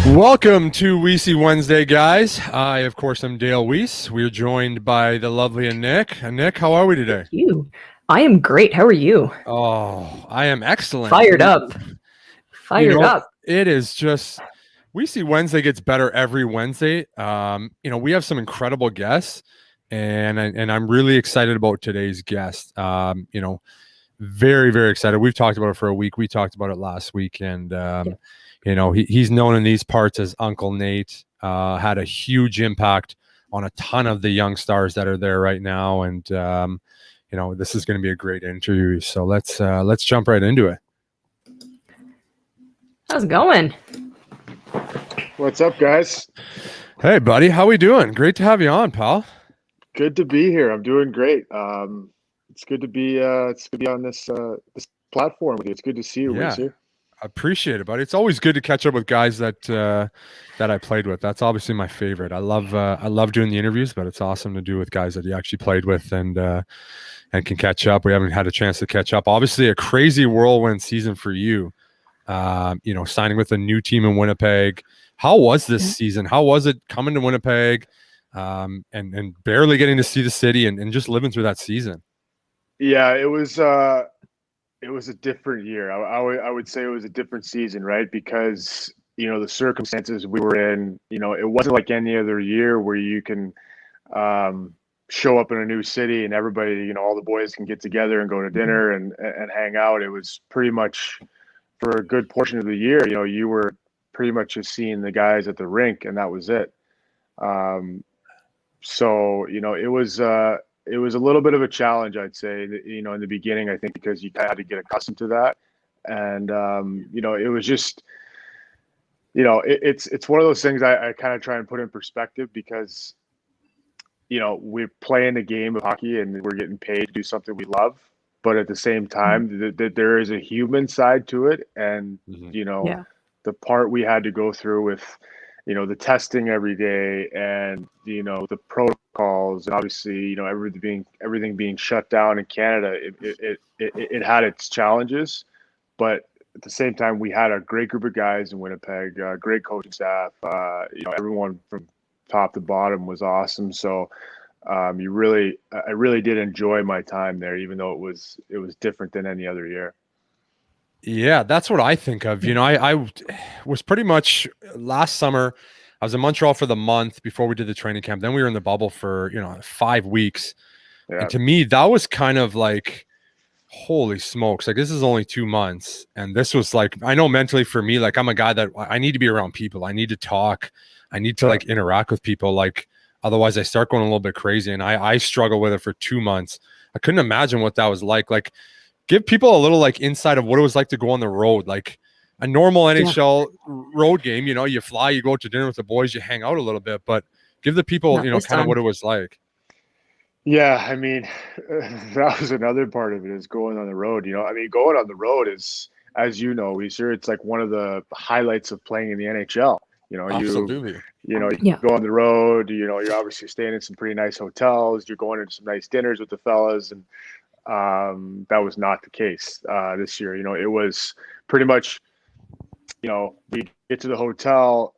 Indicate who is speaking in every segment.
Speaker 1: Welcome to Weisy Wednesday, guys. I, of course, am Dale Weise. We're joined by the lovely Annik. Annik, how are we today?
Speaker 2: Thank you. I am great. How are you?
Speaker 1: Oh, I am excellent.
Speaker 2: Fired up.
Speaker 1: It is just Weisy Wednesday gets better every Wednesday. We have some incredible guests, and I'm really excited about today's guest. Very, very excited. We've talked about it for a week. We talked about it last week, and he's known in these parts as Uncle Nate. Had a huge impact on a ton of the young stars that are there right now, and this is going to be a great interview. So let's jump right into it.
Speaker 2: How's it going?
Speaker 3: What's up, guys?
Speaker 1: Hey, buddy. How we doing? Great to have you on, pal.
Speaker 3: Good to be here. I'm doing great. It's good to be on this platform with you. It's good to see you, Weise.
Speaker 1: I appreciate it, buddy. It's always good to catch up with guys that I played with. That's obviously my favorite. I love doing the interviews, but it's awesome to do with guys that you actually played with and can catch up. We haven't had a chance to catch up. Obviously, a crazy whirlwind season for you. Signing with a new team in Winnipeg. How was this season? How was it coming to Winnipeg and barely getting to see the city and just living through that season?
Speaker 3: Yeah, it was a different year. I would say it was a different season, right? Because, the circumstances we were in, it wasn't like any other year where you can show up in a new city and everybody, all the boys can get together and go to dinner and hang out. It was pretty much for a good portion of the year, you were pretty much just seeing the guys at the rink and that was it. So, it was a little bit of a challenge, I'd say, in the beginning, I think, because you had to get accustomed to that. And, it was just, it's one of those things I kind of try and put in perspective because, we're playing the game of hockey and we're getting paid to do something we love. But at the same time, there is a human side to it. And, the part we had to go through with, the testing every day and, the protocols, and obviously, everything being shut down in Canada, it had its challenges, but at the same time, we had a great group of guys in Winnipeg, great coaching staff, everyone from top to bottom was awesome. So I really did enjoy my time there, even though it was different than any other year.
Speaker 1: Yeah, that's what I think of. I was pretty much last summer. I was in Montreal for the month before we did the training camp. Then we were in the bubble for 5 weeks. Yeah. And to me, that was kind of like, holy smokes! Like, this is only 2 months, and this was like, I know mentally for me, like, I'm a guy that I need to be around people. I need to talk. I need to like interact with people. Like, otherwise, I start going a little bit crazy, and I struggle with it for 2 months. I couldn't imagine what that was like. Like, give people a little like insight of what it was like to go on the road, like a normal NHL road game. You fly, you go to dinner with the boys, you hang out a little bit, but give the people, kind of what it was like.
Speaker 3: Yeah, I mean, that was another part of it is going on the road. Going on the road is, as it's like one of the highlights of playing in the NHL.
Speaker 1: Absolutely.
Speaker 3: You go on the road. You're obviously staying in some pretty nice hotels. You're going into some nice dinners with the fellas, and that was not the case this year. It was pretty much, we get to the hotel,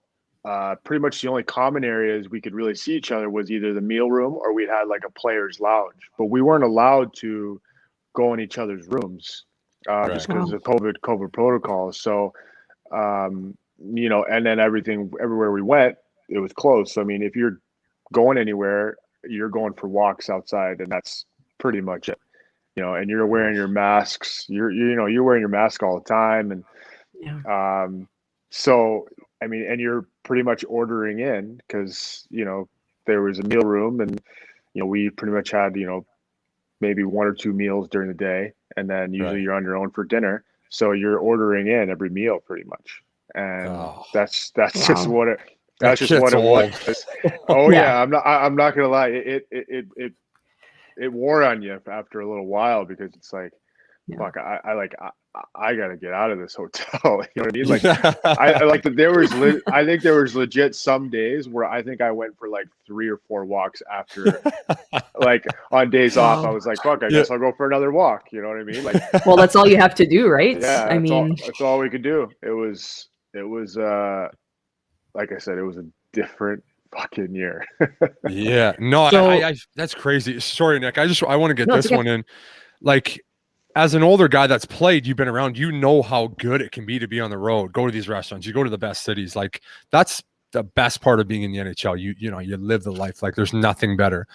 Speaker 3: pretty much the only common areas we could really see each other was either the meal room or we had like a player's lounge, but we weren't allowed to go in each other's rooms just because of COVID protocols. So, and then everywhere we went, it was closed. So, I mean, if you're going anywhere, you're going for walks outside, and that's pretty much it. And you're wearing your masks. You're wearing your mask all the time, and so I mean, and you're pretty much ordering in because there was a meal room, and we pretty much had maybe 1 or 2 meals during the day, and then usually you're on your own for dinner. So you're ordering in every meal pretty much, and that's just what it. That's just what it was. Oh yeah, I'm not gonna lie. It wore on you after a little while because it's like, fuck, I gotta get out of this hotel. You know what I mean? Like, I think there was legit some days where I think I went for like 3 or 4 walks after, like on days off. I was like, fuck, I guess I'll go for another walk. You know what I mean? Like,
Speaker 2: well, that's all you have to do, right?
Speaker 3: Yeah, that's all we could do. It was like I said, it was a different fucking year.
Speaker 1: Yeah, no,
Speaker 2: So-
Speaker 1: I that's crazy. Sorry, Nick. I want to get
Speaker 2: No, it's
Speaker 1: this
Speaker 2: okay.
Speaker 1: one in. Like, as an older guy that's played, you've been around, you know how good it can be to be on the road, go to these restaurants, you go to the best cities. Like, that's the best part of being in the NHL. You know, you live the life. Like, there's nothing better.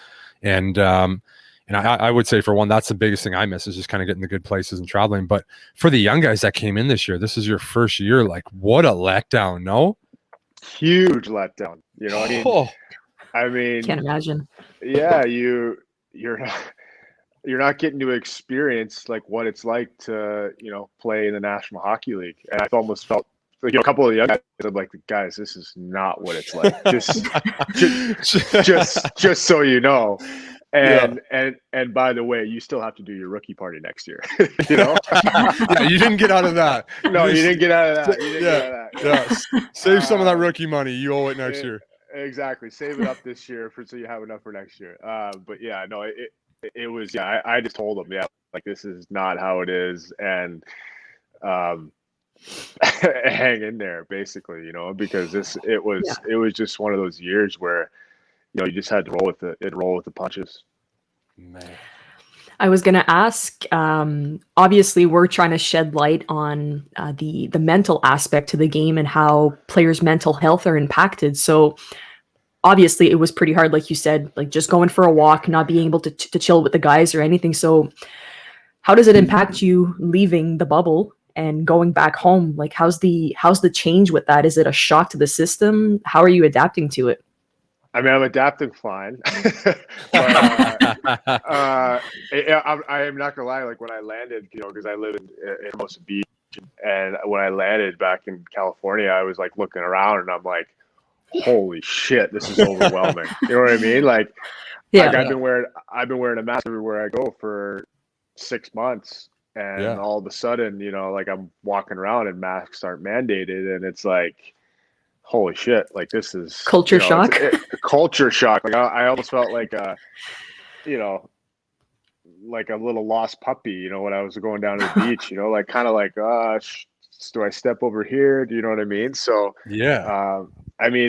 Speaker 1: And I would say, for one, that's the biggest thing I miss, is just kind of getting the good places and traveling. But for the young guys that came in this year, this is your first year. Like, what a letdown, no?
Speaker 3: Huge letdown. You know,
Speaker 1: Oh,
Speaker 3: I mean,
Speaker 2: Can't imagine.
Speaker 3: yeah, you're not getting to experience like what it's like to, you know, play in the National Hockey League. And I've almost felt like, you know, a couple of the young guys, I'm like, guys, this is not what it's like. Just so you know. And by the way, you still have to do your rookie party next year. You know?
Speaker 1: yeah, you didn't get out of that.
Speaker 3: No, you didn't get out of that. You didn't get out of that.
Speaker 1: Yeah. Save some of that rookie money. You owe it next year.
Speaker 3: Exactly. Save it up this year so you have enough for next year. But yeah, no, it was, yeah, I just told them, yeah, like, this is not how it is. And hang in there, basically, you know, because it was just one of those years where, you know, you just had to roll with the punches.
Speaker 1: Man.
Speaker 2: I was going to ask, obviously we're trying to shed light on the mental aspect to the game and how players' mental health are impacted. So obviously it was pretty hard, like you said, like just going for a walk, not being able to chill with the guys or anything. So how does it impact you leaving the bubble and going back home? Like, how's the change with that? Is it a shock to the system? How are you adapting to it?
Speaker 3: I mean, I'm adapting fine. But, I am not gonna lie. Like, when I landed, you know, because I live in Hermosa Beach, and when I landed back in California, I was like looking around, and I'm like, holy shit, this is overwhelming. You know what I mean? Like,
Speaker 2: Yeah.
Speaker 3: I've been wearing a mask everywhere I go for 6 months, and all of a sudden, you know, like, I'm walking around and masks aren't mandated, and it's like, holy shit, like, this is
Speaker 2: Culture shock.
Speaker 3: Culture shock. Like, I almost felt like you know, like a little lost puppy, you know, when I was going down to the beach, you know, like, kind of like, do I step over here? Do you know what I mean? So
Speaker 1: Yeah.
Speaker 3: I mean,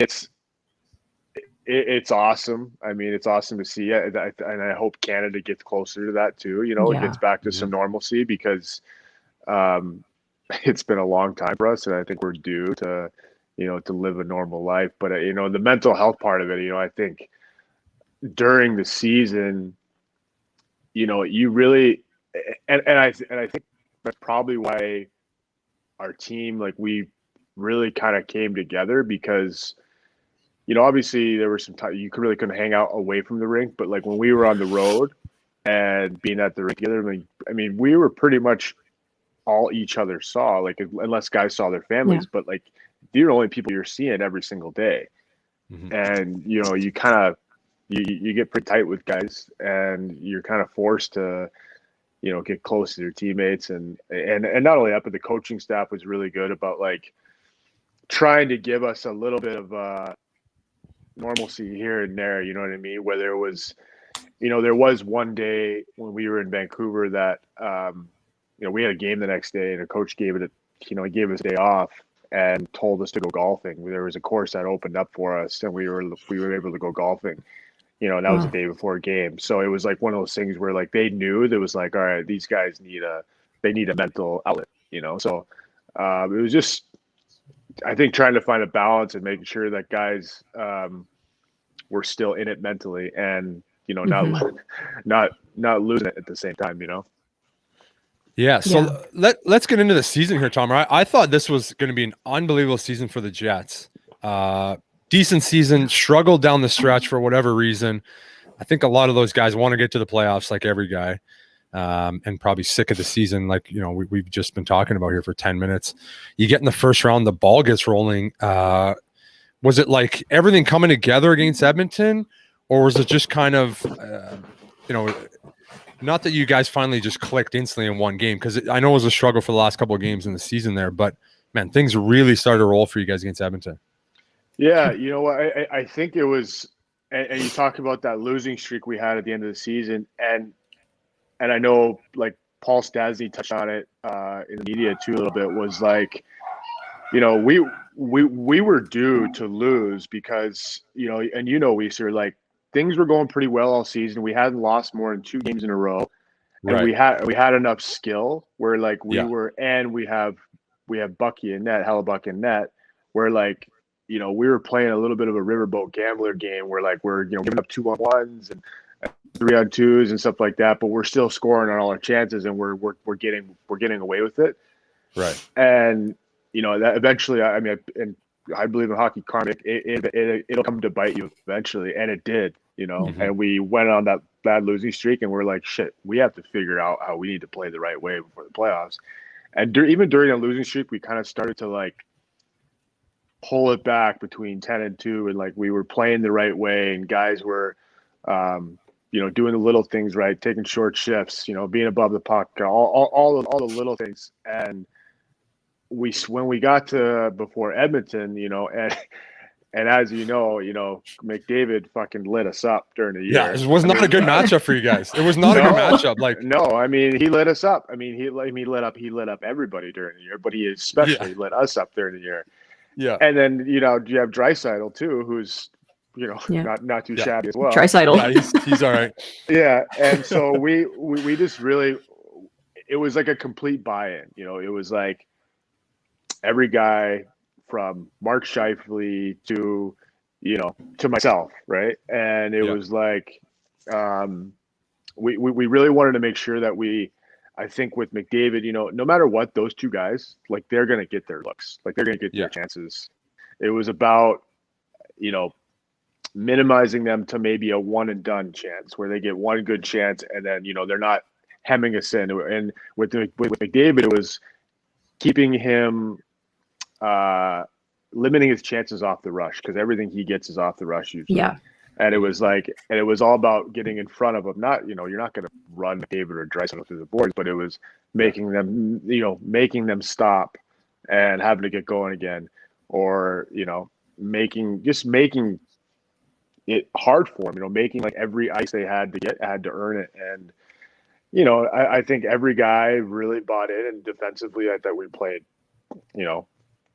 Speaker 3: it's awesome. I mean, it's awesome to see it, and I hope Canada gets closer to that too. You know, it gets back to some normalcy, because it's been a long time for us, and I think we're due to, you know, to live a normal life. But you know, the mental health part of it, you know, I think during the season, you know, you really, and I think that's probably why our team, like, we really kind of came together, because, you know, obviously there were some time you couldn't hang out away from the rink, but like when we were on the road and being at the rink together, I mean, we were pretty much all each other saw, like, unless guys saw their families, but like, they're the only people you're seeing every single day. And, you know, you kind of, you get pretty tight with guys, and you're kind of forced to, you know, get close to your teammates, and not only that, but the coaching staff was really good about, like, trying to give us a little bit of normalcy here and there, you know what I mean? Where there was, you know, there was one day when we were in Vancouver that, you know, we had a game the next day, and a coach gave it, he gave us a day off and told us to go golfing. There was a course that opened up for us, and we were able to go golfing. You know, and that was the day before a game. So it was like one of those things where, like, they knew that was like, all right, these guys need a mental outlet, you know? So it was just, I think, trying to find a balance and making sure that guys were still in it mentally, and, you know, not losing it at the same time, you know?
Speaker 1: Yeah. So let's get into the season here, Tom. I thought this was going to be an unbelievable season for the Jets. Decent season, struggled down the stretch for whatever reason. I think a lot of those guys want to get to the playoffs, like every guy, and probably sick of the season, like, you know, we've just been talking about here for 10 minutes. You get in the first round, the ball gets rolling. Was it like everything coming together against Edmonton, or was it just kind of, you know, not that you guys finally just clicked instantly in one game? Because I know it was a struggle for the last couple of games in the season there, but man, things really started to roll for you guys against Edmonton.
Speaker 3: Yeah, you know what? I think it was, and you talk about that losing streak we had at the end of the season, and I know, like, Paul Stastny touched on it in the media too a little bit, was like, we were due to lose because, and Weiser, like things were going pretty well all season. We hadn't lost more than 2 games in a row. And we had enough skill where like we have Bucky and net, Hellebuck and net, where like, we were playing a little bit of a riverboat gambler game where like we're, giving up 2-on-1s and 3-on-2s and stuff like that, but we're still scoring on all our chances and we're getting away with it.
Speaker 1: Right.
Speaker 3: And that eventually, I mean, and I believe in hockey karma, it'll come to bite you eventually, and it did. And we went on that bad losing streak, and we're like, shit, we have to figure out how we need to play the right way before the playoffs. And even during a losing streak, we kind of started to like pull it back between 10-2, and like we were playing the right way, and guys were, doing the little things right, taking short shifts, being above the puck, all the little things. And when we got to before Edmonton, and as McDavid fucking lit us up during the year.
Speaker 1: Yeah, it was not a good matchup for you guys. It was not a good matchup. Like,
Speaker 3: no, I mean, he lit us up. I mean, he lit up everybody during the year, but he especially lit us up during the year.
Speaker 1: Yeah.
Speaker 3: And then you have Draisaitl too, who's not too shabby as well.
Speaker 2: Draisaitl.
Speaker 1: Yeah, he's all right.
Speaker 3: Yeah, and so we just really, it was like a complete buy-in. It was like every guy from Mark Scheifele to myself, right? And it was like we really wanted to make sure that I think with McDavid, no matter what, those 2 guys, like they're gonna get their looks, like they're gonna get their chances. It was about minimizing them to maybe a one and done chance where they get one good chance and then they're not hemming us in. And with McDavid, it was keeping him limiting his chances off the rush, because everything he gets is off the rush usually.
Speaker 2: Yeah.
Speaker 3: And it was all about getting in front of him. Not, you're not going to run McDavid or Draisaitl through the boards, but it was making them stop and having to get going again, or making it hard for him. Making like every ice they had to earn it. And I think every guy really bought in, and defensively, I thought we played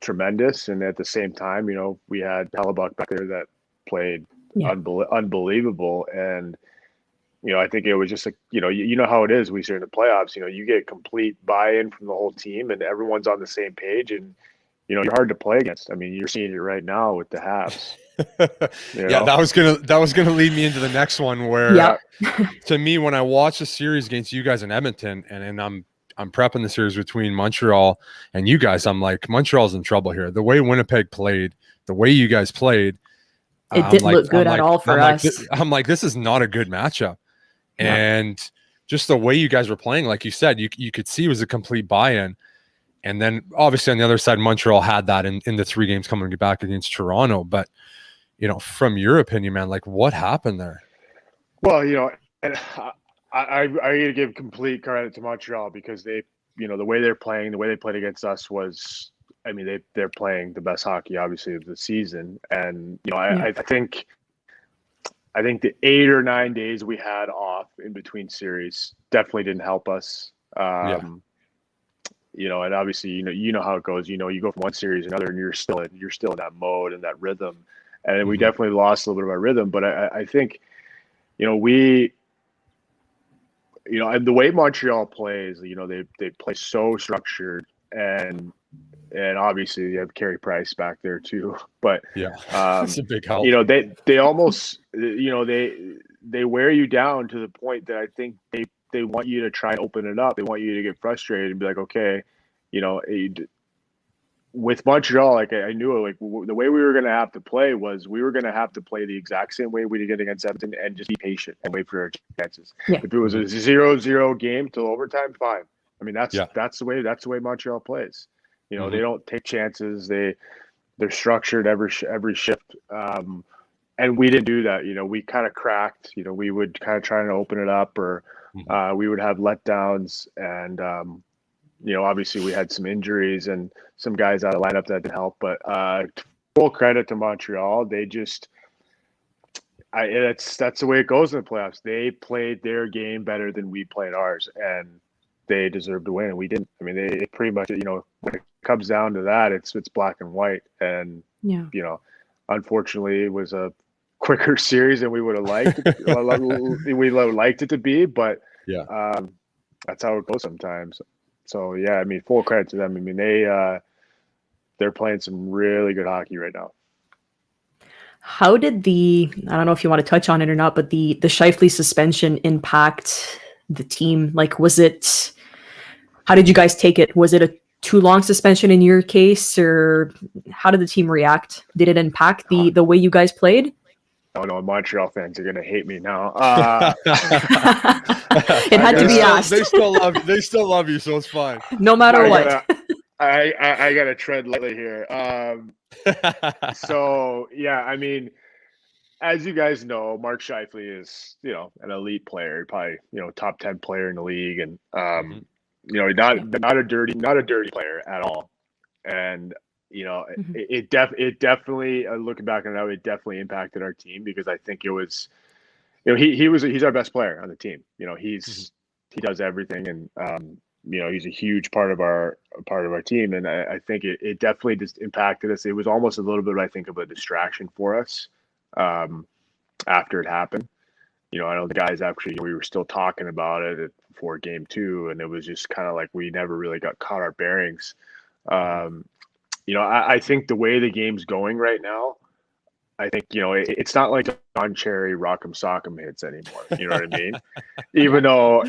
Speaker 3: tremendous. And at the same time, we had Hellebuck back there that played unbelievable. And I think it was just like how it is. We see in the playoffs, you get complete buy-in from the whole team, and everyone's on the same page, and you're hard to play against. I mean, you're seeing it right now with the Habs.
Speaker 1: Yeah, that was gonna lead me into the next one, where to me, when I watch the series against you guys in Edmonton, and I'm prepping the series between Montreal and you guys, I'm like, Montreal's in trouble here. The way Winnipeg played, the way you guys played,
Speaker 2: it didn't look good at all for us.
Speaker 1: I'm like, this is not a good matchup. And just the way you guys were playing, like you said, you could see it was a complete buy-in. And then obviously on the other side, Montreal had that in the 3 games coming back against Toronto. But from your opinion, man, like what happened there?
Speaker 3: Well, and I got to give complete credit to Montreal, because they, the way they're playing, the way they played against us was, I mean, they're playing the best hockey, obviously, of the season. And, I think the 8 or 9 days we had off in between series definitely didn't help us. And obviously, you know how it goes. You go from one series to another, and you're still in that mode and that rhythm. And we definitely lost a little bit of our rhythm. But I think, the way Montreal plays, they play so structured, and obviously you have Carey Price back there too. But
Speaker 1: it's a big help.
Speaker 3: They almost, they wear you down to the point that I think they want you to try and open it up. They want you to get frustrated and be like, okay, with Montreal, like I knew, like the way we were going to have to play was we were going to have to play the exact same way we did against Edmonton, and just be patient and wait for our chances. If it was a 0-0 game till overtime, fine. I mean, that's the way Montreal plays. They don't take chances. They're structured every shift. And we didn't do that. We kind of cracked. We would kind of try to open it up, or we would have letdowns, and obviously we had some injuries and some guys out of lineup that didn't help. But full credit to Montreal. They just, that's the way it goes in the playoffs. They played their game better than we played ours, and they deserved to win, and we didn't. I mean, they pretty much, when it comes down to that, it's black and white. And,
Speaker 2: Yeah.
Speaker 3: you know, unfortunately, it was a quicker series than we would have liked. We would have liked it to be, but
Speaker 1: Yeah.
Speaker 3: that's how it goes sometimes. So yeah, I mean, full credit to them. I mean, they're playing some really good hockey right now.
Speaker 2: How did I don't know if you want to touch on it or not, but the Scheifele suspension impact the team? Like, how did you guys take it? Was it a too long suspension in your case, or how did the team react? Did it impact the way you guys played?
Speaker 3: Oh no, Montreal fans are gonna hate me now.
Speaker 2: It had to be asked.
Speaker 1: They still love you, so it's fine.
Speaker 2: No matter what.
Speaker 3: I gotta tread lightly here. So yeah, I mean, as you guys know, Mark Scheifele is, you know, an elite player, probably, you know, top 10 player in the league, and you know, not a dirty player at all. And you know, it definitely, looking back on it, it definitely impacted our team, because I think it was, you know, he's our best player on the team. You know, he does everything, and you know, he's a huge part of our team, and I think it definitely just impacted us. It was almost a little bit, I think, of a distraction for us after it happened. You know, I know the guys actually, we were still talking about it before game 2, and it was just kind of like we never really got caught our bearings. You know, I think the way the game's going right now, I think, you know, it's not like Don Cherry Rock'em Sock'em hits anymore. You know what I mean? even though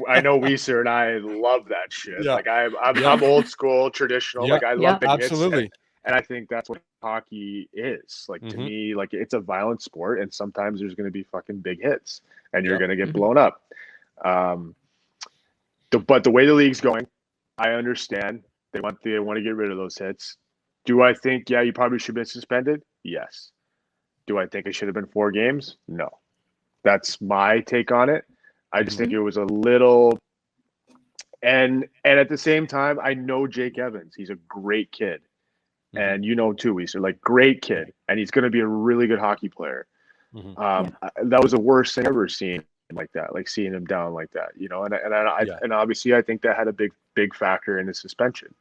Speaker 3: I know Weise and I love that shit.
Speaker 1: Yeah.
Speaker 3: Like I'm old school, traditional.
Speaker 1: Yeah.
Speaker 3: Like I love big
Speaker 1: absolutely.
Speaker 3: hits. And I think that's what hockey is. Like, to me, like, it's a violent sport, and sometimes there's going to be fucking big hits, and you're going to get blown up. But the way the league's going, I understand they want to get rid of those hits. Do I think, yeah, you probably should have been suspended? Yes. Do I think it should have been 4 games? No. That's my take on it. I just think it was a little, and at the same time, I know Jake Evans. He's a great kid. And you know too, Weise, like, great kid, and he's going to be a really good hockey player. That was the worst thing I've ever seen like that, like seeing him down like that, you know. And obviously, I think that had a big factor in his suspension.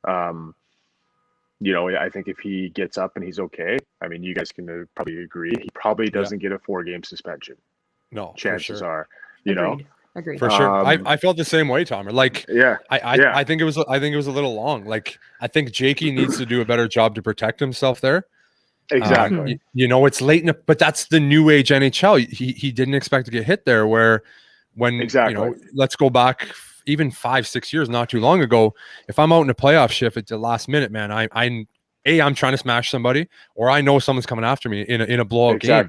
Speaker 3: You know, I think if he gets up and he's okay, I mean, you guys can probably agree, he probably doesn't get a 4-game suspension.
Speaker 1: No,
Speaker 3: chances are,
Speaker 2: Agreed.
Speaker 1: For sure. I felt the same way, Tom. Like, I think it was a little long. Like, I think Jakey needs to do a better job to protect himself there.
Speaker 3: Exactly.
Speaker 1: You know, it's late, but that's the new age NHL. He didn't expect to get hit there. When you know, let's go back even 5-6 years, not too long ago. If I'm out in a playoff shift at the last minute, man, I'm trying to smash somebody, or I know someone's coming after me in a blowout game.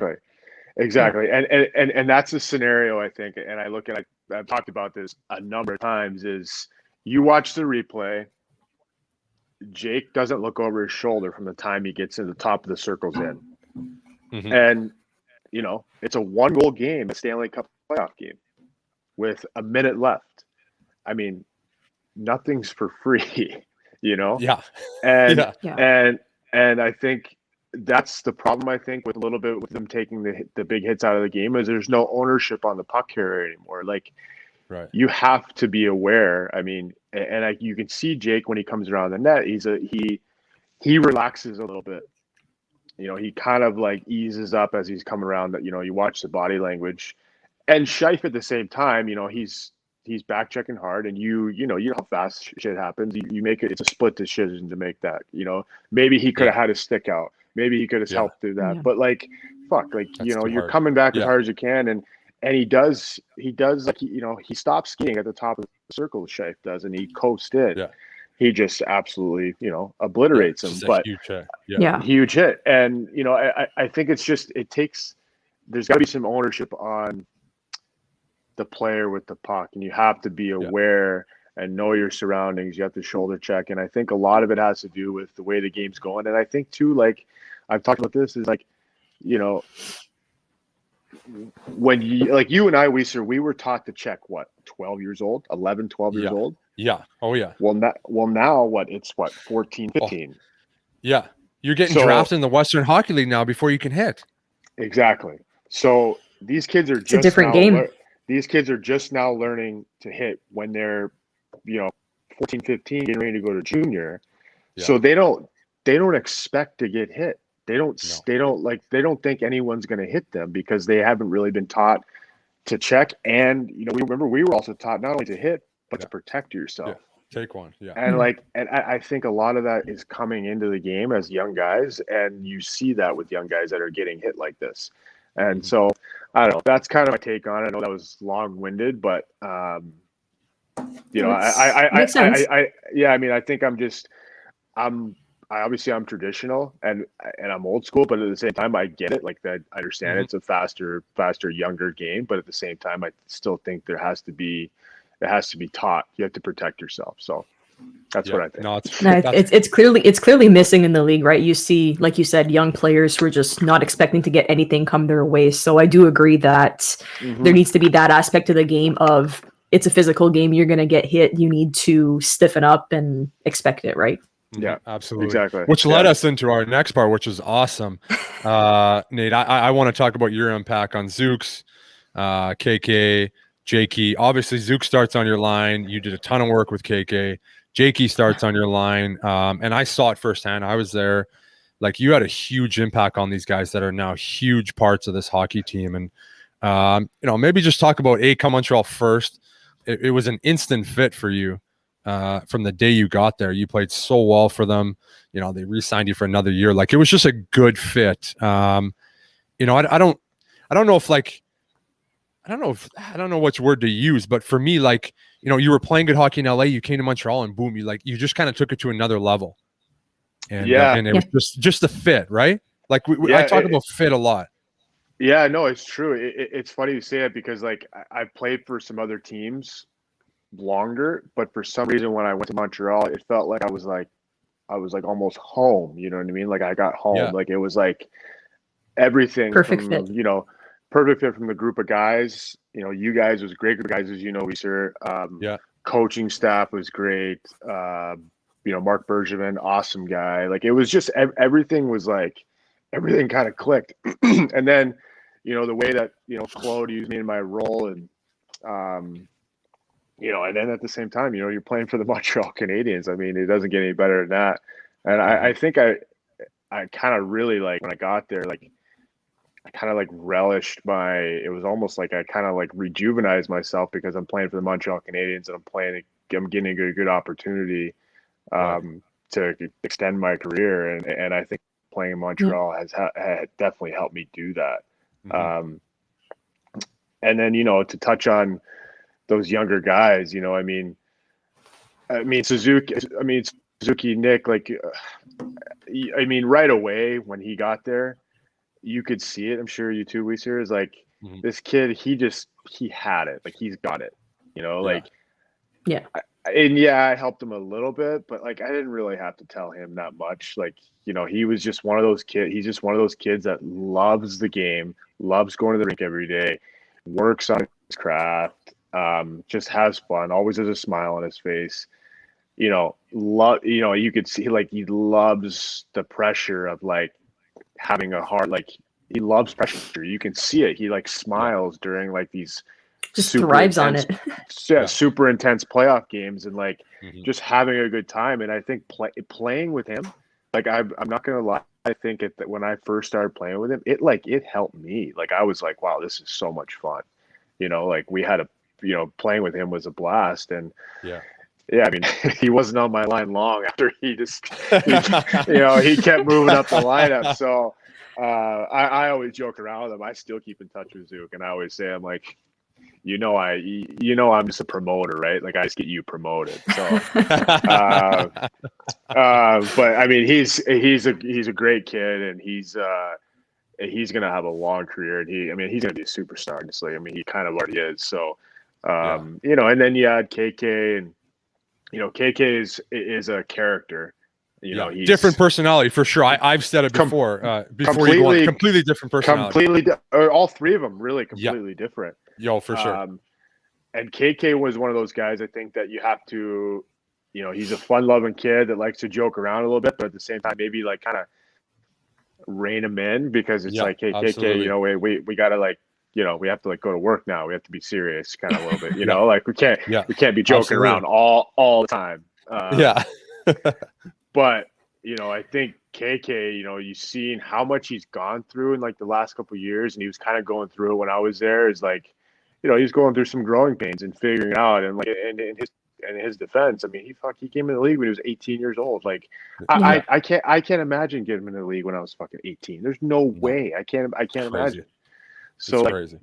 Speaker 3: Exactly. And that's a scenario, I think, and I look at, I've talked about this a number of times, is you watch the replay, Jake doesn't look over his shoulder from the time he gets in the top of the circles in. And, you know, it's a 1-goal game, a Stanley Cup playoff game with a minute left. I mean, nothing's for free, you know?
Speaker 1: Yeah.
Speaker 3: And I think that's the problem, I think, with a little bit with them taking the big hits out of the game, is there's no ownership on the puck carrier anymore. Like, you have to be aware. I mean, and you can see Jake when he comes around the net, he relaxes a little bit. You know, he kind of like eases up as he's coming around. That, you know, you watch the body language, and Scheifele at the same time, you know, he's back checking hard, and you know how fast shit happens. You make it. It's a split decision to make that. You know, maybe he could have had his stick out. Maybe he could have helped do that. But like, fuck, like, that's, you know, you're coming back as hard as you can, and he does like, you know, he stops skiing at the top of the circle, Scheifele does, and he coasts in. He just absolutely, you know, obliterates him. But
Speaker 1: huge hit.
Speaker 3: Huge hit. And, you know, I think it's just, there's got to be some ownership on the player with the puck, and you have to be aware and know your surroundings. You have to shoulder check. And I think a lot of it has to do with the way the game's going. And I think too, like, I've talked about this, is like, you know, when you and I, we were taught to check 12 years old, 11, 12 years old.
Speaker 1: Yeah. Oh yeah.
Speaker 3: Well, now it's 14, 15.
Speaker 1: Yeah. You're getting drafted in the Western Hockey League now before you can hit.
Speaker 3: Exactly. So these kids are
Speaker 2: a different game.
Speaker 3: These kids are just now learning to hit when they're, you know, 14, 15, getting ready to go to junior.
Speaker 1: Yeah.
Speaker 3: So they don't expect to get hit. They don't
Speaker 1: No.
Speaker 3: they don't think anyone's going to hit them because they haven't really been taught to check. And, we were also taught not only to hit, but to protect yourself.
Speaker 1: Yeah. Take one. Yeah.
Speaker 3: And I think a lot of that is coming into the game as young guys. And you see that with young guys that are getting hit like this. And so I don't know, that's kind of my take on it. I know that was long winded, but, I think I'm traditional and I'm old school, but at the same time, I get it. Like that, I understand it's a faster, younger game, but at the same time, I still think it has to be taught. You have to protect yourself. So that's what I think.
Speaker 2: No, it's clearly missing in the league, right? You see, like you said, young players who are just not expecting to get anything come their way. So I do agree that there needs to be that aspect of the game of it's a physical game. You're going to get hit. You need to stiffen up and expect it, right?
Speaker 3: Yeah,
Speaker 1: absolutely.
Speaker 3: Exactly.
Speaker 1: Which led us into our next part, which is awesome. Nate, I want to talk about your impact on Zooks, KK, Jakey. Obviously, Zook starts on your line. You did a ton of work with KK. Jakey starts on your line. And I saw it firsthand. I was there. Like, you had a huge impact on these guys that are now huge parts of this hockey team. And, maybe just talk about come Montreal first. It was an instant fit for you. From the day you got there, you played so well for them. They re-signed you for another year. Like, it was just a good fit. I don't know which word to use, but for me, like, you were playing good hockey in LA, you came to Montreal, and boom, you just kind of took it to another level. And and it was just a fit, right? Like I talk about fit a lot.
Speaker 3: Yeah, no, it's true. It's funny you say that because like I played for some other teams longer, but for some reason when I went to Montreal, it felt like I was like almost home. You know what I mean? Like I got home.
Speaker 1: Yeah.
Speaker 3: Like it was like everything
Speaker 2: Perfect
Speaker 3: from,
Speaker 2: fit.
Speaker 3: perfect fit from the group of guys. You guys was a great group of guys, as you know, Weiser. Coaching staff was great. Mark Bergevin, awesome guy. Like it was just everything was like everything kind of clicked. And then, the way that Claude used me in my role and and then at the same time, you're playing for the Montreal Canadiens. I mean, it doesn't get any better than that. And I think I kind of really like when I got there, like I kind of like relished it was almost like I kind of like rejuvenized myself because I'm playing for the Montreal Canadiens and I'm getting a good opportunity to extend my career. And I think playing in Montreal has definitely helped me do that. And then, to touch on those younger guys, Suzuki, Nick, like, right away when he got there, you could see it. I'm sure you too, Weiser, is like this kid, he had it. Like he's got it, I helped him a little bit, but like, I didn't really have to tell him that much. Like, he was just one of those kids. He's just one of those kids that loves the game, loves going to the rink every day, works on his craft, just has fun, always has a smile on his face. You could see like he loves the pressure of like having a heart. Like he loves pressure. You can see it. He like smiles during like these
Speaker 2: just thrives on it.
Speaker 3: Super intense playoff games and like just having a good time. And I think playing with him, like I'm not gonna lie, I think that when I first started playing with him, it helped me. Like I was like, wow, this is so much fun. Like we had playing with him was a blast. And I mean, he wasn't on my line long after he kept moving up the lineup. So I always joke around with him. I still keep in touch with Zook, and I always say, I'm like, I'm just a promoter, right? Like I just get you promoted. So, but I mean, he's a great kid, and he's gonna have a long career, and he's gonna be a superstar. Honestly, I mean, he kind of already is. So, and then you add KK, and KK is a character. He's
Speaker 1: different personality for sure. I've said it before. Before you go on, completely different personality.
Speaker 3: All three of them really completely different.
Speaker 1: For sure.
Speaker 3: And KK was one of those guys. I think that you have to, he's a fun-loving kid that likes to joke around a little bit, but at the same time, maybe like kind of rein him in because it's like, hey,
Speaker 1: absolutely.
Speaker 3: KK, we gotta like we have to like go to work now. We have to be serious kind of a little bit, like we can't be joking
Speaker 1: Absolutely.
Speaker 3: around all the time. But, I think KK, you've seen how much he's gone through in like the last couple of years, and he was kind of going through it when I was there, is like, he's going through some growing pains and figuring it out. And like, and in his defense, I mean, he came in the league when he was 18 years old. Like, I can't imagine getting him in the league when I was fucking 18. There's no way. I can't imagine. So
Speaker 1: it's
Speaker 3: like,
Speaker 1: crazy.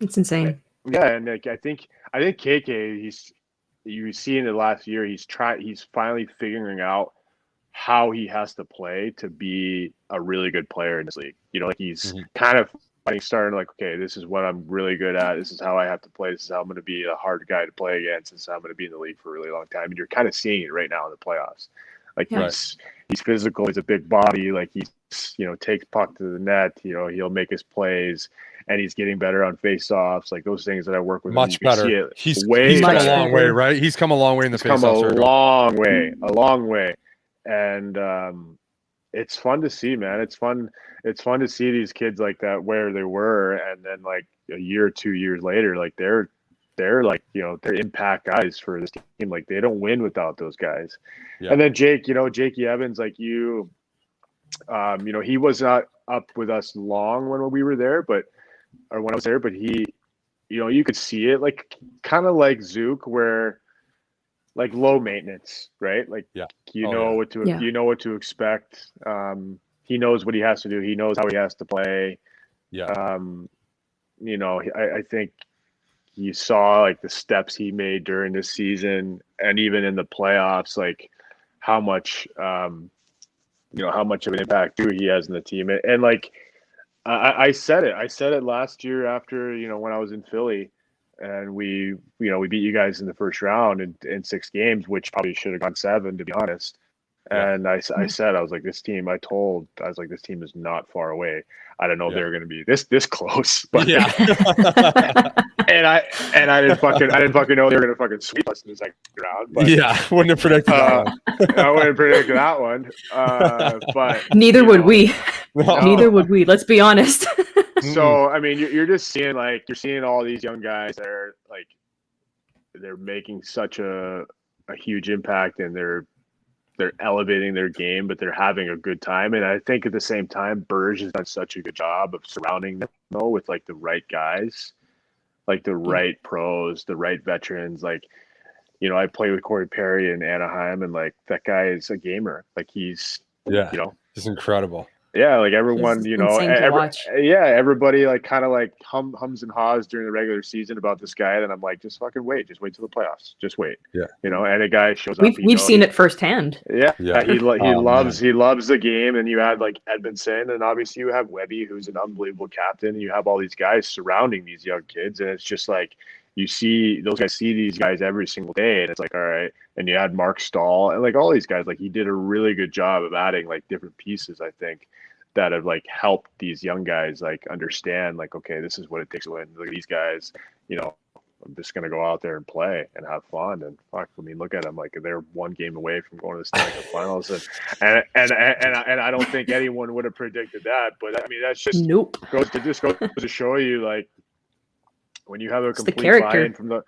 Speaker 2: It's insane.
Speaker 3: Yeah, and like I think KK, you see in the last year, he's finally figuring out how he has to play to be a really good player in this league. Like he's kind of starting like, okay, this is what I'm really good at. This is how I have to play. This is how I'm going to be a hard guy to play against. This is how I'm going to be in the league for a really long time. And you're kind of seeing it right now in the playoffs. Like he's physical. He's a big body. Like he's, takes puck to the net. He'll make his plays, and he's getting better on faceoffs. Like those things that I work with.
Speaker 1: Much better. He's come a long way, right? He's come a long way in the faceoffs.
Speaker 3: A long way. And it's fun to see, man. It's fun to see these kids like that where they were, and then like a year or 2 years later, like they're like, they're impact guys for this team. Like they don't win without those guys. Yeah. And then Jakey Evans, like he was not up with us long when we were there, when I was there, but he, you could see it, like kind of like Zook, where like low maintenance, right? Like, you know what to expect. He knows what he has to do. He knows how he has to play. Yeah. I think you saw like the steps he made during this season, and even in the playoffs, like how much of an impact he has in the team. And like, I said it last year after, when I was in Philly, and we beat you guys in the first round in 6 games, which probably should have gone 7, to be honest. And I said, I was like, this team is not far away. I don't know if they were going to be this close, but and I didn't fucking know they were going to fucking sweep us in the second round. But,
Speaker 1: wouldn't have predicted that one.
Speaker 3: I wouldn't have predicted that one. But
Speaker 2: neither would we. No. Neither would we. Let's be honest.
Speaker 3: So I mean, you're just seeing all these young guys that are like, they're making such a huge impact, and they're elevating their game, but they're having a good time. And I think at the same time, Burge has done such a good job of surrounding them with like the right guys, like the right pros, the right veterans. Like, I play with Corey Perry in Anaheim, and like that guy is a gamer. Like he's
Speaker 1: he's incredible.
Speaker 3: Yeah, like everyone, everybody like kind of like hums and haws during the regular season about this guy. And I'm like, just fucking wait, just wait till the playoffs. Just wait. Yeah. And a guy shows up.
Speaker 2: We've seen it firsthand.
Speaker 3: Yeah. He loves the game. And you had like Edmondson, and obviously you have Webby, who's an unbelievable captain. And you have all these guys surrounding these young kids. And it's just like, you see those guys, see these guys every single day. And it's like, all right. And you had Mark Stahl and like all these guys, like he did a really good job of adding like different pieces, I think, that have like helped these young guys like understand like, okay, this is what it takes to win. Look at these guys, I'm just gonna go out there and play and have fun. And fuck, I mean, look at them, like they're one game away from going to the Stanley Cup Finals, and I don't think anyone would have predicted that. But I mean, that's just goes to show you, like, when you have a complete buy-in from the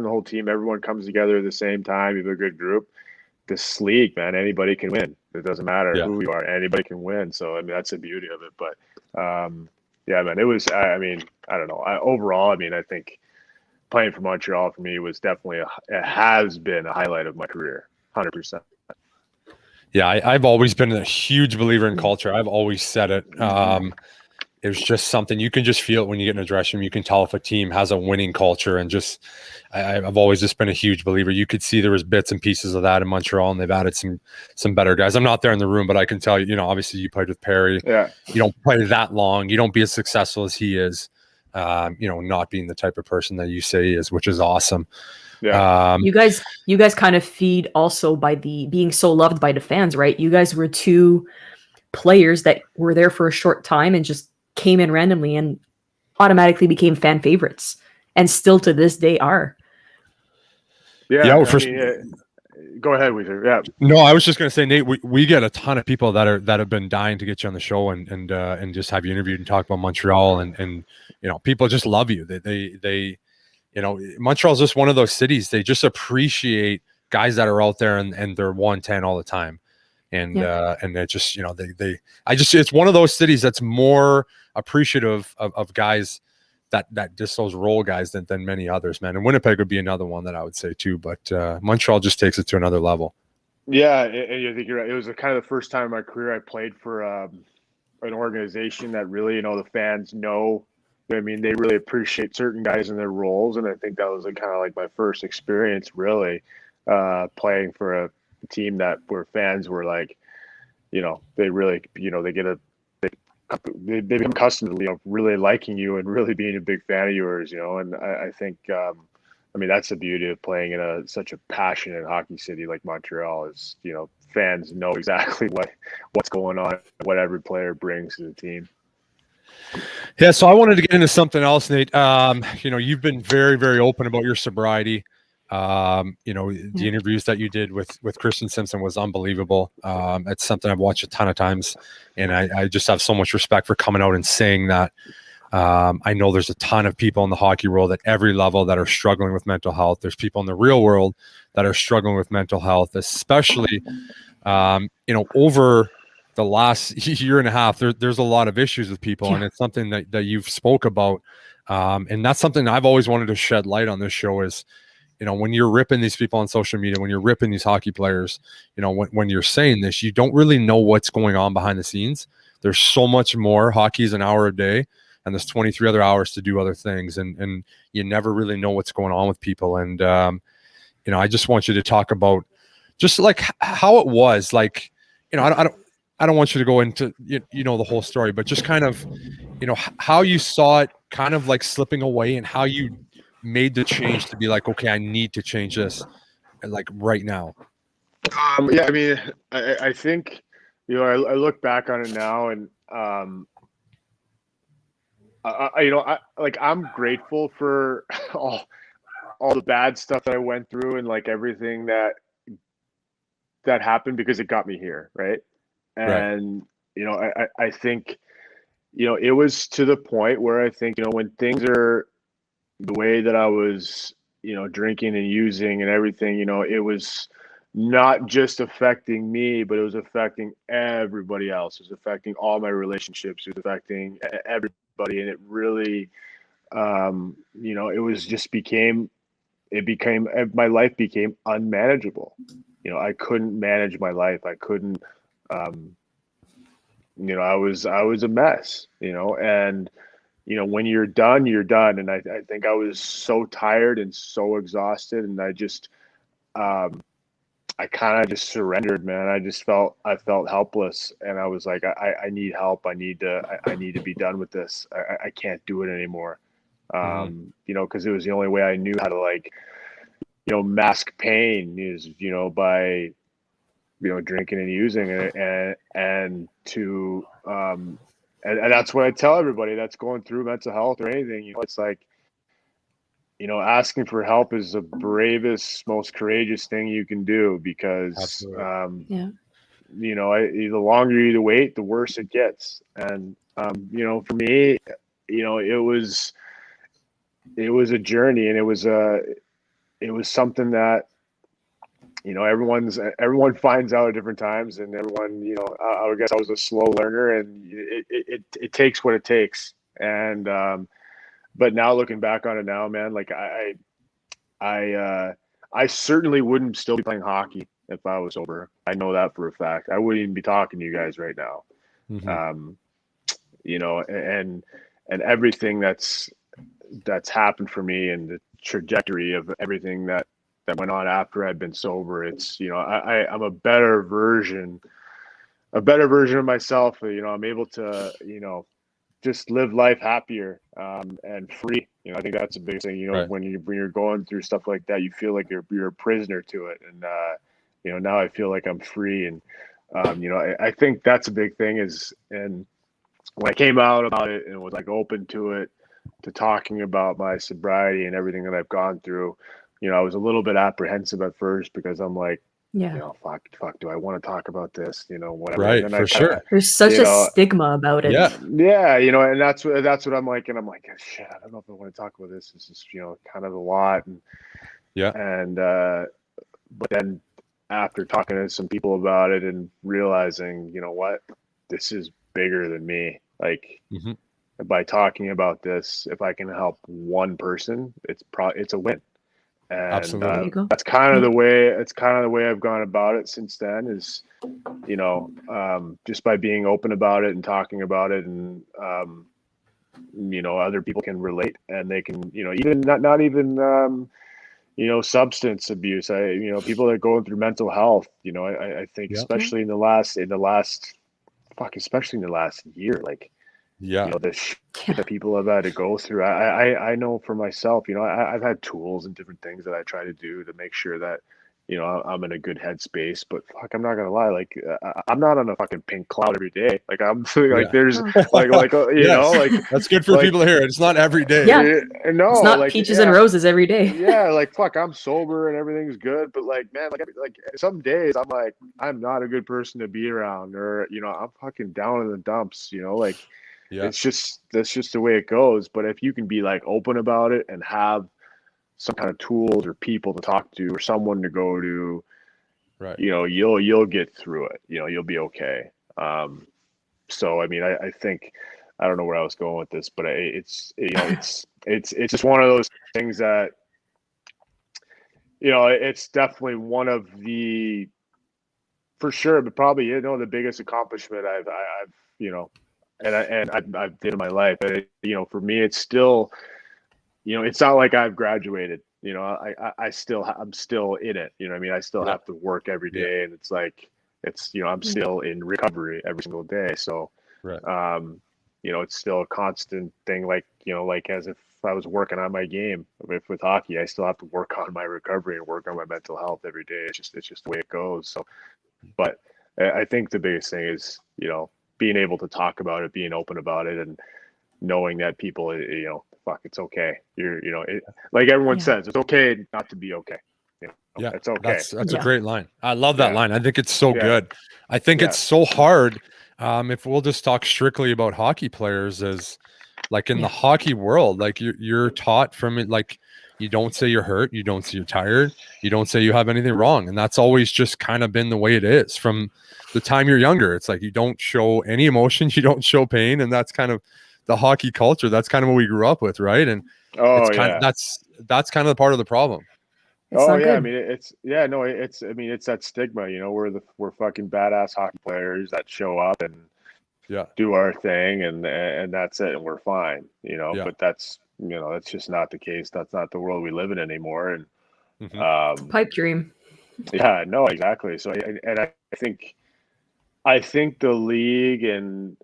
Speaker 3: whole team, everyone comes together at the same time. You have a good group. This league, man, anybody can win. It doesn't matter who you are. Anybody can win. So, I mean, that's the beauty of it. But, man, it was, I mean, I don't know. Overall, I mean, I think playing for Montreal for me was definitely, it has been a highlight of my career, 100%.
Speaker 1: Yeah, I've always been a huge believer in culture. I've always said it. It was just something you can just feel it when you get in a dressing room. You can tell if a team has a winning culture, and just I've always just been a huge believer. You could see there was bits and pieces of that in Montreal, and they've added some better guys. I'm not there in the room, but I can tell you, obviously you played with Perry. Yeah, you don't play that long. You don't be as successful as he is. Not being the type of person that you say he is, which is awesome. Yeah.
Speaker 2: You guys kind of feed also by the being so loved by the fans, right? You guys were 2 players that were there for a short time and just came in randomly and automatically became fan favorites, and still to this day are.
Speaker 3: Yeah, Go ahead, Weezer. Yeah.
Speaker 1: No, I was just going to say, Nate, we get a ton of people that have been dying to get you on the show and just have you interviewed and talk about Montreal and people just love you. They Montreal's just one of those cities. They just appreciate guys that are out there and they're 110 all the time. And it just, it's one of those cities that's more appreciative of guys that just those role guys than many others, man. And Winnipeg would be another one that I would say too, but Montreal just takes it to another level.
Speaker 3: Yeah, and I think you're right. It was kind of the first time in my career I played for an organization that really, the fans know. I mean, they really appreciate certain guys in their roles, and I think that was kind of like my first experience, really, playing for a team where fans were like, they really, they become accustomed to really liking you and really being a big fan of yours, and I think that's the beauty of playing in such a passionate hockey city like Montreal is fans know exactly what's going on, what every player brings to the team.
Speaker 1: Yeah, so I wanted to get into something else, Nate. You've been very, very open about your sobriety. The interviews that you did with Christian Simpson was unbelievable. It's something I've watched a ton of times, and I just have so much respect for coming out and saying that. I know there's a ton of people in the hockey world at every level that are struggling with mental health. There's people in the real world that are struggling with mental health, especially, over the last year and a half, there's a lot of issues with people, and it's something that you've spoke about. And that's something I've always wanted to shed light on this show is, when you're ripping these people on social media, when you're ripping these hockey players, when you're saying this, you don't really know what's going on behind the scenes. There's so much more. Hockey is an hour a day, and there's 23 other hours to do other things. And you never really know what's going on with people. And, I just want you to talk about just like how it was. Like, I don't want you to go into, the whole story, but just kind of, how you saw it kind of like slipping away and how you made the change to be like, okay, I need to change this like right now.
Speaker 3: I think, I look back on it now and, I'm grateful for all the bad stuff that I went through and like everything that happened because it got me here. Right. And, I think, it was to the point where I think, when things are the way that I was, drinking and using and everything, it was not just affecting me, but it was affecting everybody else. It was affecting all my relationships. It was affecting everybody. And it really, my life became unmanageable. I couldn't manage my life. I couldn't, I was a mess, and, when you're done, you're done. And I think I was so tired and so exhausted, and I just, I kind of just surrendered, man. I felt helpless, and I was like, I need help. I need to be done with this. I can't do it anymore. Because it was the only way I knew how to mask pain is, by, drinking and using it, and that's what I tell everybody that's going through mental health or anything. It's like, asking for help is the bravest, most courageous thing you can do because, the longer you wait, the worse it gets. And, for me, it was a journey, and it was something that, everyone finds out at different times, and everyone, I guess I was a slow learner, and it takes what it takes. And, but now looking back on it now, man, like I certainly wouldn't still be playing hockey if I was sober. I know that for a fact. I wouldn't even be talking to you guys right now. And everything that's happened for me and the trajectory of everything that went on after I'd been sober, it's, I'm a better version of myself. I'm able to, just live life happier, and free. I think that's a big thing,
Speaker 1: Right.
Speaker 3: when you're going through stuff like that, you feel like you're a prisoner to it. And, now I feel like I'm free. And, I think that's a big thing and when I came out about it and was like open to it, to talking about my sobriety and everything that I've gone through, I was a little bit apprehensive at first because I'm like,
Speaker 2: Yeah.
Speaker 3: you know, fuck, do I want to talk about this? You know, whatever.
Speaker 1: Right,
Speaker 3: And
Speaker 1: for sure.
Speaker 2: There's such
Speaker 3: you
Speaker 2: a
Speaker 3: know,
Speaker 2: stigma about it.
Speaker 1: Yeah.
Speaker 3: yeah, you know, and that's what I'm like, and I'm like, shit, I don't know if I want to talk about this. This is, you know, kind of a lot,
Speaker 1: Yeah.
Speaker 3: and but then after talking to some people about it and realizing, you know what, this is bigger than me. Like,
Speaker 1: hmm
Speaker 3: by talking about this, if I can help one person, it's a win. And
Speaker 2: There
Speaker 1: Absolutely.
Speaker 2: you go.
Speaker 3: that's kind of
Speaker 2: Yeah.
Speaker 3: the way I've gone about it since then. Is, you know, just by being open about it and talking about it, and you know, other people can relate, and they can, you know, even not even you know, substance abuse. You know, people that are going through mental health. You know, I think
Speaker 1: Yeah.
Speaker 3: especially especially in the last year, like,
Speaker 1: Yeah.
Speaker 3: you know, the shit that people have had to go through. I know for myself, you know, I've had tools and different things that I try to do to make sure that, you know, I'm in a good headspace. But fuck, I'm not gonna lie, like, I'm not on a fucking pink cloud every day. Like, I'm like,
Speaker 1: Yeah.
Speaker 3: there's
Speaker 2: Oh.
Speaker 3: like you know,
Speaker 1: Yes.
Speaker 3: like,
Speaker 1: That's good for
Speaker 3: like,
Speaker 1: people to hear. It's not every day.
Speaker 2: Yeah.
Speaker 3: no,
Speaker 2: It's not
Speaker 3: like,
Speaker 2: peaches and roses every day.
Speaker 3: yeah, like, fuck, I'm sober and everything's good, but like, man, like some days I'm like, I'm not a good person to be around, or, you know, I'm fucking down in the dumps, you know, like,
Speaker 1: Yeah.
Speaker 3: that's just the way it goes. But if you can be like open about it and have some kind of tools or people to talk to or someone to go to,
Speaker 1: Right.
Speaker 3: you know, you'll get through it. You know, you'll be okay. So I mean, I think, I don't know where I was going with this, but it's, you know, it's just one of those things that, you know, it's definitely one of the, for sure, but probably, you know, the biggest accomplishment I've you know, I've did in my life. But you know, for me, it's still, you know, it's not like I've graduated. You know, I'm still in it. You know what I mean? I still
Speaker 1: Yeah.
Speaker 3: have to work every
Speaker 1: Yeah.
Speaker 3: day, and it's like, it's, you know, I'm still in recovery every single day. So,
Speaker 1: Right.
Speaker 3: you know, it's still a constant thing. Like, you know, like, as if I was working on my game with hockey, I still have to work on my recovery and work on my mental health every day. It's just the way it goes. So, but I think the biggest thing is, you know, being able to talk about it, being open about it, and knowing that people, you know, fuck, it's okay. You know, like everyone
Speaker 2: Yeah.
Speaker 3: says, it's okay not to be okay. You know,
Speaker 1: Yeah.
Speaker 3: it's okay.
Speaker 1: That's a
Speaker 2: Yeah.
Speaker 1: great line. I love that
Speaker 3: Yeah.
Speaker 1: line. I think it's so
Speaker 3: Yeah.
Speaker 1: good. I think
Speaker 3: Yeah.
Speaker 1: it's so hard. If we'll just talk strictly about hockey players, as like in the
Speaker 2: Yeah.
Speaker 1: hockey world, like you're taught from it, like you don't say you're hurt, you don't say you're tired, you don't say you have anything wrong, and that's always just kind of been the way it is from the time you're younger. It's like you don't show any emotion, you don't show pain, and that's kind of the hockey culture. That's kind of what we grew up with, right? And it's
Speaker 3: Oh
Speaker 1: kind of
Speaker 3: yeah.
Speaker 1: that's kind of the part of the problem.
Speaker 2: It's
Speaker 3: Oh
Speaker 2: not
Speaker 3: yeah. I
Speaker 2: good.
Speaker 3: mean, it's, yeah. No, it's. I mean, it's that stigma. You know, we're fucking badass hockey players that show up and
Speaker 1: Yeah,
Speaker 3: do our thing, and that's it, and we're fine. You know,
Speaker 1: yeah,
Speaker 3: but that's, you know, that's just not the case. That's not the world we live in anymore. And
Speaker 1: hmm
Speaker 2: It's a pipe dream.
Speaker 3: yeah, no, exactly. So, and I think the league and,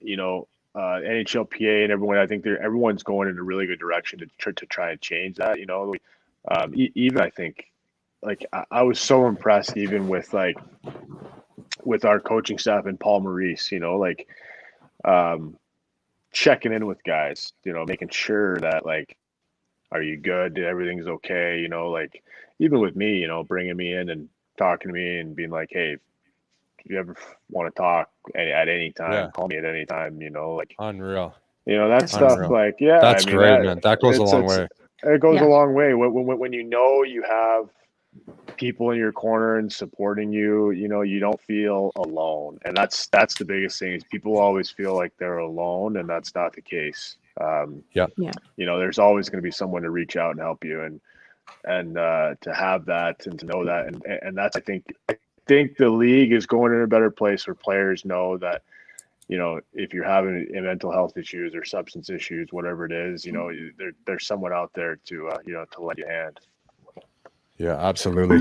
Speaker 3: you know, NHLPA and everyone, I think everyone's going in a really good direction to try and change that. You know, even I think, like, I was so impressed even with, like, with our coaching staff and Paul Maurice. You know, like, um, checking in with guys. You know, making sure that, like, are you good? Everything's okay. You know, like, even with me, you know, bringing me in and talking to me and being like, hey, if you ever want to talk at any time,
Speaker 1: yeah,
Speaker 3: call me at any time. You know, like,
Speaker 1: unreal,
Speaker 3: you know, that
Speaker 2: That's awesome.
Speaker 3: stuff.
Speaker 1: unreal.
Speaker 3: Like, yeah, I
Speaker 1: That's
Speaker 3: mean,
Speaker 1: great,
Speaker 3: that
Speaker 1: man. That goes a long way.
Speaker 3: it goes a
Speaker 2: Yeah.
Speaker 3: long way when you know you have people in your corner and supporting you. You know, you don't feel alone, and that's the biggest thing. Is people always feel like they're alone, and that's not the case.
Speaker 1: Yeah,
Speaker 2: Yeah.
Speaker 3: You know, there's always going to be someone to reach out and help you, and to have that and to know that, and that's, I think the league is going in a better place where players know that, you know, if you're having mental health issues or substance issues, whatever it is, you know, there's someone out there to, you know, to lend you a hand.
Speaker 1: yeah, absolutely.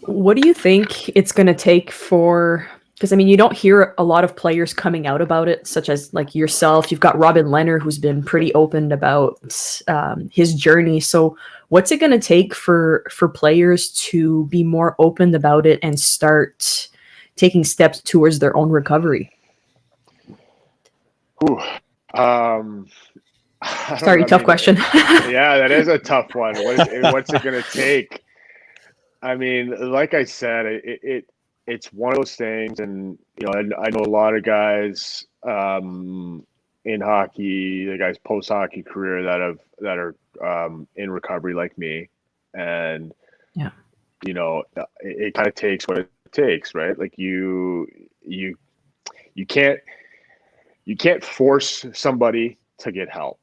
Speaker 2: What do you think it's going to take for, because I mean, you don't hear a lot of players coming out about it, such as like yourself. You've got Robin Lehner, who's been pretty open about his journey. So what's it going to take for players to be more open about it and start taking steps towards their own recovery?
Speaker 3: Ooh.
Speaker 2: Sorry, tough question.
Speaker 3: Yeah, that is a tough one. What's it going to take? I mean, like I said, it's one of those things, and I know a lot of guys in hockey, the guys post hockey career that are in recovery like me, and
Speaker 2: Yeah.
Speaker 3: it kind of takes what it takes, right? Like you can't force somebody to get help.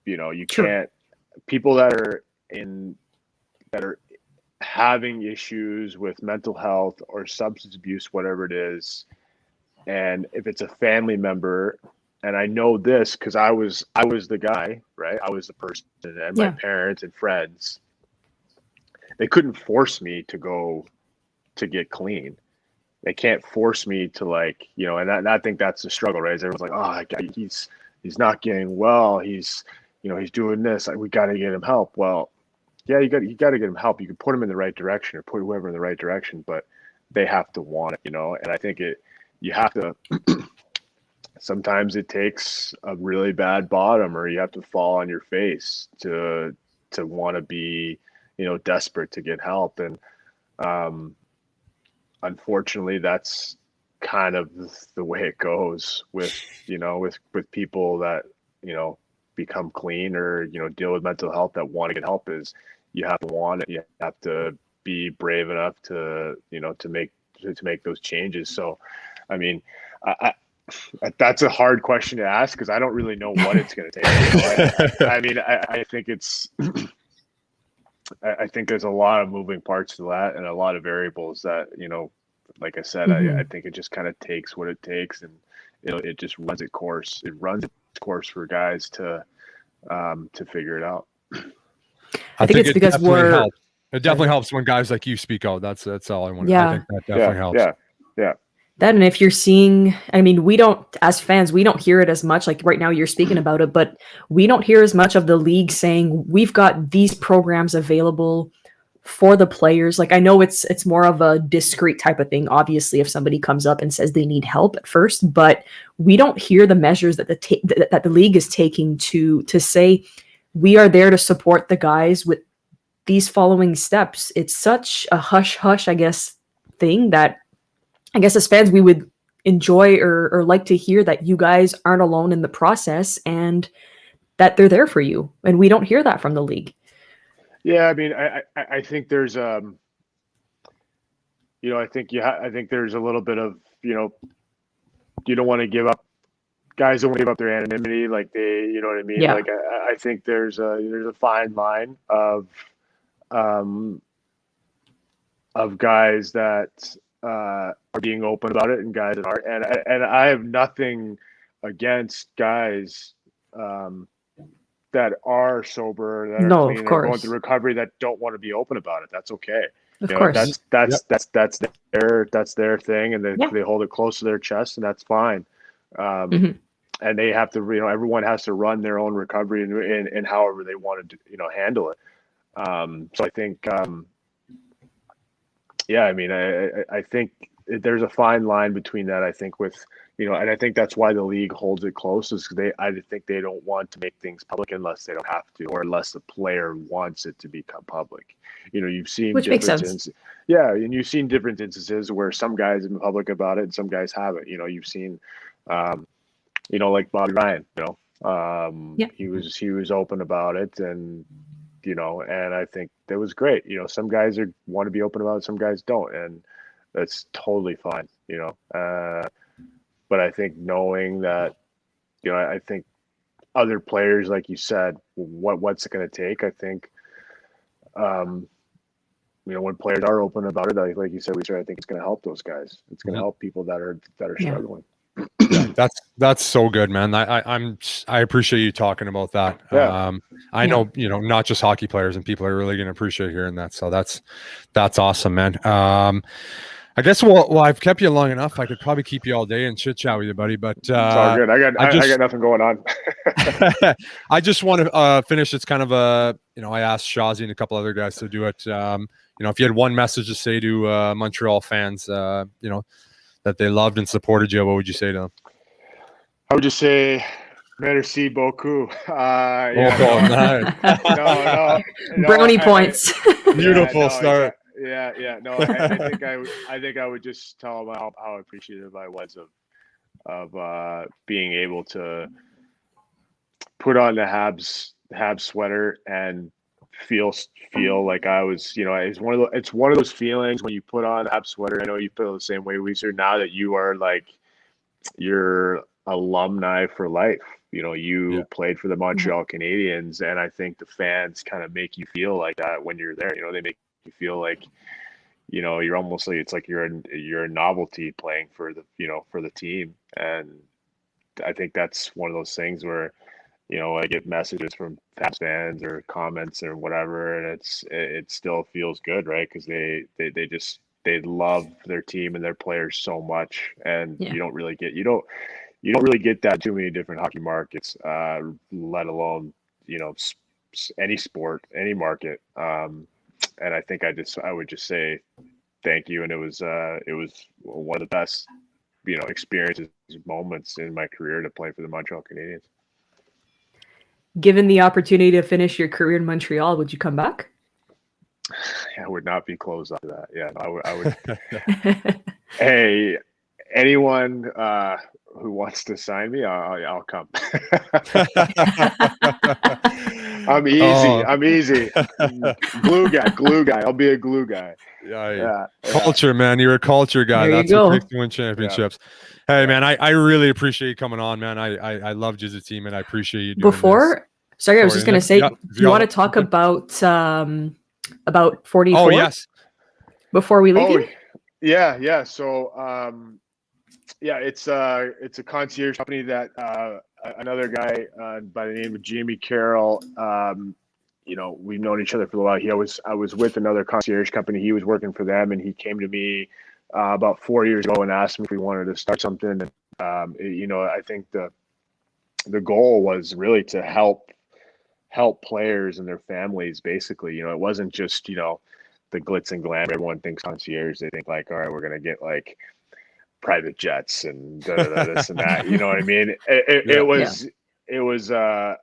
Speaker 3: You
Speaker 2: Sure.
Speaker 3: can't. People that are having issues with mental health or substance abuse, whatever it is, and if it's a family member, and I know this because I was the guy, right? I was the person, and my parents and friends, they couldn't force me to go to get clean. They can't force me to and I think that's the struggle, right? Everyone's like, oh, he's not getting well. He's doing this. We got to get him help. Well, yeah, you got to get him help. You can put him in the right direction or put whoever in the right direction, but they have to want it, And I think you have to. Sometimes it takes a really bad bottom, or you have to fall on your face to want to be, desperate to get help. And unfortunately, that's kind of the way it goes with people that become clean or deal with mental health that want to get help. Is you have to want it. You have to be brave enough to to make those changes. So, I mean, that's a hard question to ask because I don't really know what it's going to take. I mean, I think I think there's a lot of moving parts to that and a lot of variables that, like I said, I think it just kind of takes what it takes, and it just runs its course. It runs its course for guys to figure it out.
Speaker 2: I think it's because
Speaker 1: it definitely helps when guys like you speak out. That's all I want.
Speaker 2: Yeah.
Speaker 1: I think that definitely helps.
Speaker 3: Yeah.
Speaker 2: That, and if you're seeing, I mean, we don't, as fans, we don't hear it as much. Like right now you're speaking about it, but we don't hear as much of the league saying we've got these programs available for the players. Like I know it's more of a discreet type of thing, obviously, if somebody comes up and says they need help at first, but we don't hear the measures that that the league is taking to say we are there to support the guys with these following steps. It's such a hush, I guess, thing that I guess as fans, we would enjoy or like to hear that you guys aren't alone in the process and that they're there for you. And we don't hear that from the league.
Speaker 3: Yeah. I mean, I think there's, I think there's a little bit of, you don't want to give up, guys don't want to give up their anonymity. Like you know what I mean?
Speaker 2: Yeah.
Speaker 3: Like, I think there's a fine line of guys that, are being open about it and guys that aren't. And I have nothing against guys that are sober, that are clean,
Speaker 2: of
Speaker 3: and
Speaker 2: course.
Speaker 3: going through recovery that don't want to be open about it. That's okay.
Speaker 2: Of course.
Speaker 3: That's their thing, and they hold it close to their chest, and that's fine. And they have to, everyone has to run their own recovery and however they want to, handle it. So I think, I mean, I think there's a fine line between that. I think with, and I think that's why the league holds it close, is I think they don't want to make things public unless they don't have to, or unless the player wants it to become public. You've seen
Speaker 2: Which makes sense.
Speaker 3: And you've seen different instances where some guys have been public about it and some guys haven't. You've seen, like Bobby Ryan. He was open about it, and and I think that was great. Some guys want to be open about it, some guys don't, and that's totally fine. But I think knowing that, I think other players, like you said, what's it going to take? I think, when players are open about it, like you said, I think it's going to help those guys. It's going to help people that are struggling.
Speaker 1: Yeah, that's so good, man. I appreciate you talking about that.
Speaker 3: Yeah.
Speaker 1: I know, not just hockey players and people are really going to appreciate hearing that. So that's awesome, man. I guess I've kept you long enough. I could probably keep you all day and chit chat with you, buddy. But
Speaker 3: it's all good. I got nothing going on.
Speaker 1: I just want to finish. It's kind of I asked Shazi and a couple other guys to do it. If you had one message to say to Montreal fans, that they loved and supported you, what would you say to them?
Speaker 3: I would just say, merci beaucoup.
Speaker 2: Brownie points.
Speaker 1: Beautiful start.
Speaker 3: Yeah. No, I think I would just tell him how appreciative I was of being able to put on the Habs sweater and feel like I was, it's one of those feelings when you put on the Habs sweater. I know you feel the same way, Weiser, now that you are like, you're alumni for life. You played for the Montreal Canadiens, and I think the fans kind of make you feel like that when you're there. They make you feel like, you're almost like, it's like you're a novelty playing for the team. And I think that's one of those things where, I get messages from fans or comments or whatever, and it still feels good, right? Because they love their team and their players so much, and you don't really get that too many different hockey markets, let alone any sport, any market. And I think I would just say thank you, and it was one of the best experiences, moments in my career to play for the Montreal Canadiens.
Speaker 2: Given the opportunity to finish your career in Montreal, would you come back?
Speaker 3: I would not be closed off to that. Yeah, I would. Hey, anyone who wants to sign me, I'll come. I'm easy. I'm easy. Glue guy. I'll be a glue guy.
Speaker 1: Yeah. Culture, man. You're a culture guy.
Speaker 2: There
Speaker 1: That's
Speaker 2: you
Speaker 1: what
Speaker 2: go.
Speaker 1: makes you win championships. Yeah. Hey, man, I really appreciate you coming on, man. I loved you as a team, and I appreciate you doing this.
Speaker 2: Sorry, I was just going to say, do you want to talk about 44?
Speaker 1: Oh, yes.
Speaker 2: Before we leave you?
Speaker 3: Yeah. So, it's a concierge company that another guy by the name of Jamie Carroll. We've known each other for a while. I was with another concierge company. He was working for them, and he came to me about 4 years ago and asked me if we wanted to start something. And I think the goal was really to help players and their families. Basically, it wasn't just the glitz and glam. Everyone thinks concierge. They think like, all right, we're gonna get like private jets and this and that. You know what I mean? It was a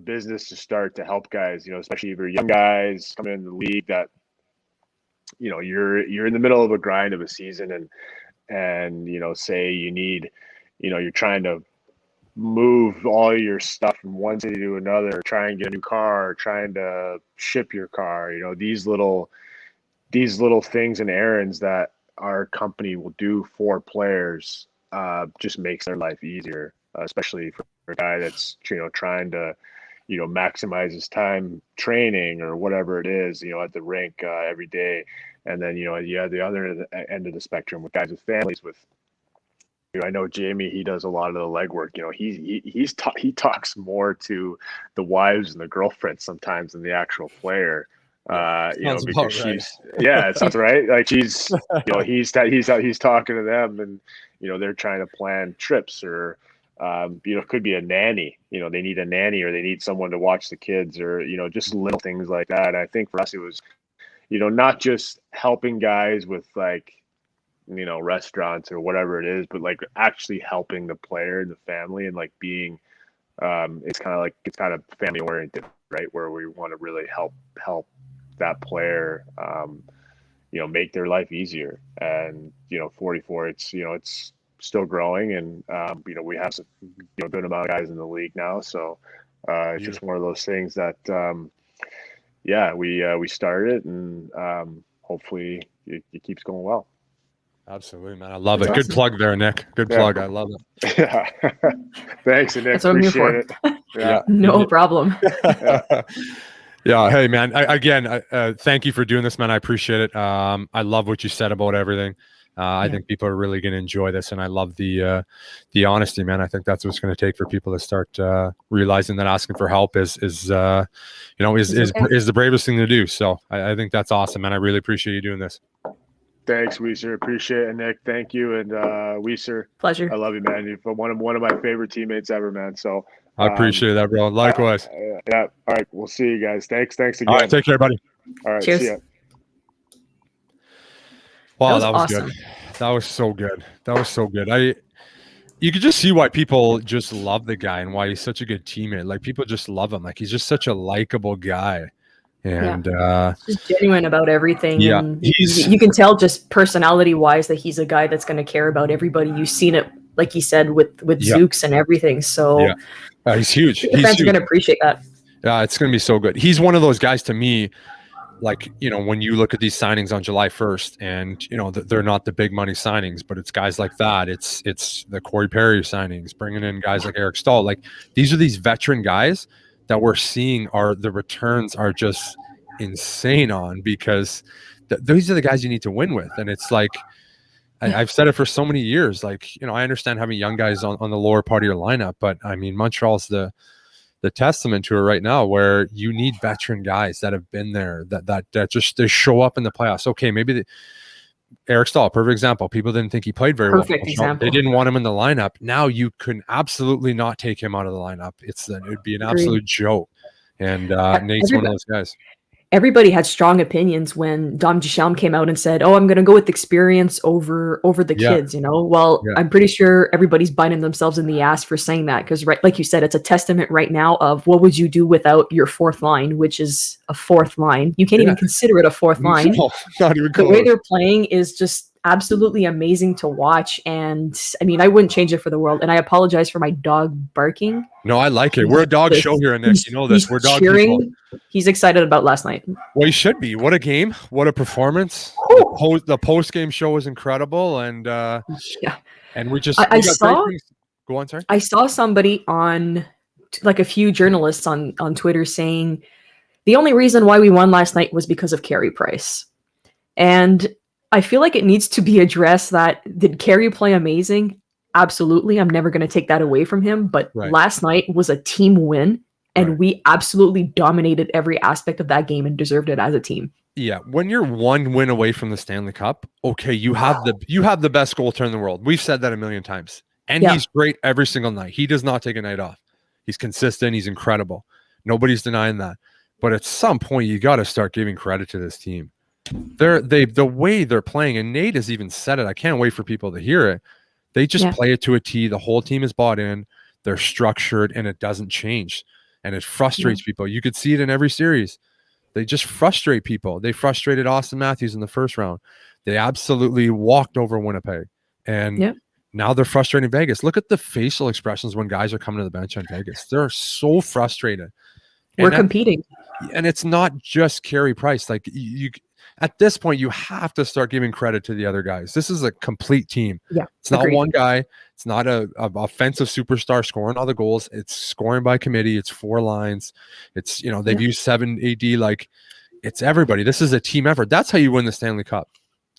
Speaker 3: business to start to help guys, especially if you're young guys coming in the league that, you're in the middle of a grind of a season and say you need, you're trying to move all your stuff from one city to another, try and get a new car, trying to ship your car, these little things and errands that our company will do for players just makes their life easier, especially for a guy that's trying to maximize his time training or whatever it is at the rink every day. And then you have the other end of the spectrum with guys with families. With I know Jamie, he does a lot of the legwork. He talks more to the wives and the girlfriends sometimes than the actual player. Because she's it sounds right. Like she's he's talking to them, and they're trying to plan trips, or it could be a nanny. They need a nanny, or they need someone to watch the kids, or just little things like that. And I think for us it was not just helping guys with like restaurants or whatever it is, but like actually helping the player and the family, and like being it's kind of family oriented, right, where we want to really help that player make their life easier. And 44, it's still growing, and we have a good amount of guys in the league now, so it's just one of those things that we started, and hopefully it keeps going well.
Speaker 1: Absolutely, man. I love
Speaker 2: That's
Speaker 1: it.
Speaker 2: awesome.
Speaker 1: Good plug there, Nick. Good plug. I love it.
Speaker 3: Yeah. Thanks, Nick.
Speaker 2: That's what I'm here for.
Speaker 3: Appreciate it. Yeah.
Speaker 2: No problem.
Speaker 1: Yeah. Hey, man. Again, thank you for doing this, man. I appreciate it. I love what you said about everything. I think people are really going to enjoy this, and I love the honesty, man. I think that's what's going to take for people to start realizing that asking for help is the bravest thing to do. So I think that's awesome, man. I really appreciate you doing this.
Speaker 3: Thanks, Weiser. Appreciate it, Nick. Thank you, and Weiser.
Speaker 2: Pleasure.
Speaker 3: I love you, man. You're one of my favorite teammates ever, man. So
Speaker 1: I appreciate that, bro. Likewise.
Speaker 3: Yeah. All right. We'll see you guys. Thanks again.
Speaker 1: All right. Take care, buddy.
Speaker 3: All right.
Speaker 2: Cheers.
Speaker 3: See ya.
Speaker 1: Wow,
Speaker 2: that was awesome.
Speaker 1: Good. That was so good. You could just see why people just love the guy and why he's such a good teammate. Like, people just love him. Like, he's just such a likable guy. And
Speaker 2: just genuine about everything.
Speaker 1: Yeah,
Speaker 2: And you can tell just personality wise that he's a guy that's going to care about everybody. You've seen it, like he said, with Zooks and everything. So
Speaker 1: he's huge.
Speaker 2: The fans are going to appreciate that.
Speaker 1: Yeah, it's going to be so good. He's one of those guys to me, like, when you look at these signings on July 1st and, they're not the big money signings, but it's guys like that. It's the Corey Perry signings, bringing in guys like Eric Stahl. Like, these are these veteran guys that we're seeing the returns are just insane on, because these are the guys you need to win with. And it's like, I've said it for so many years, like, I understand having young guys on the lower part of your lineup, but I mean, Montreal's the testament to it right now, where you need veteran guys that have been there, that just they show up in the playoffs. Okay, maybe Eric Stahl, perfect example. People didn't think he played very well.
Speaker 2: Perfect example.
Speaker 1: They didn't want him in the lineup. Now you can absolutely not take him out of the lineup. It would be an absolute joke. And Nate's one of those guys.
Speaker 2: Everybody had strong opinions when Dom Ducharme came out and said, "Oh, I'm going to go with experience over the kids." Well, I'm pretty sure everybody's biting themselves in the ass for saying that, because, right, like you said, it's a testament right now of what would you do without your fourth line, which is a fourth line. You can't even consider it a fourth line.
Speaker 1: No, not even close.
Speaker 2: The way they're playing is just absolutely amazing to watch, and I mean, I wouldn't change it for the world. And I apologize for my dog barking.
Speaker 1: No, I like it. We're a dog show here, and you know this. We're dog people.
Speaker 2: He's excited about last night.
Speaker 1: Well, he should be. What a game! What a performance! The post game show was incredible, and and we saw. Go on, sorry.
Speaker 2: I saw somebody on, like, a few journalists on Twitter saying the only reason why we won last night was because of Carey Price, and I feel like it needs to be addressed that, did Carey play amazing? Absolutely. I'm never going to take that away from him. But last night was a team win, and we absolutely dominated every aspect of that game and deserved it as a team.
Speaker 1: Yeah. When you're one win away from the Stanley Cup, okay, you have the best goaltender in the world. We've said that a million times. And he's great every single night. He does not take a night off. He's consistent. He's incredible. Nobody's denying that. But at some point, you got to start giving credit to this team. The way they're playing, and Nate has even said it, I can't wait for people to hear it. They just play it to a T. The whole team is bought in. They're structured, and it doesn't change. And it frustrates people. You could see it in every series. They just frustrate people. They frustrated Austin Matthews in the first round. They absolutely walked over Winnipeg. And now they're frustrating Vegas. Look at the facial expressions when guys are coming to the bench on Vegas. They're so frustrated.
Speaker 2: We're competing.
Speaker 1: And it's not just Carey Price. Like, you at this point, you have to start giving credit to the other guys. This is a complete team.
Speaker 2: Yeah,
Speaker 1: it's not one guy. It's not a offensive superstar scoring all the goals. It's scoring by committee. It's four lines. It's, they've used 7 AD. Like, it's everybody. This is a team effort. That's how you win the Stanley Cup.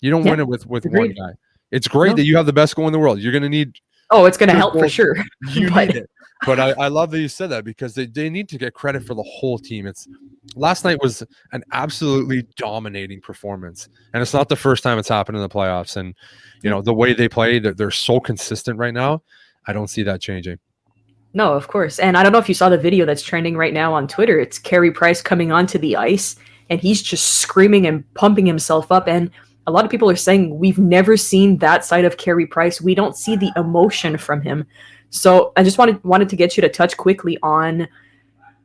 Speaker 1: You don't win it with one guy. It's great that you have the best goal in the world. You're going to need.
Speaker 2: Oh, it's going to help for sure.
Speaker 1: You need it. But I love that you said that, because they need to get credit for the whole team. Last night was an absolutely dominating performance, and it's not the first time it's happened in the playoffs. And the way they play, they're so consistent right now. I don't see that changing.
Speaker 2: No, of course. And I don't know if you saw the video that's trending right now on Twitter. It's Carey Price coming onto the ice, and he's just screaming and pumping himself up. And a lot of people are saying we've never seen that side of Carey Price. We don't see the emotion from him. So I just wanted to get you to touch quickly on,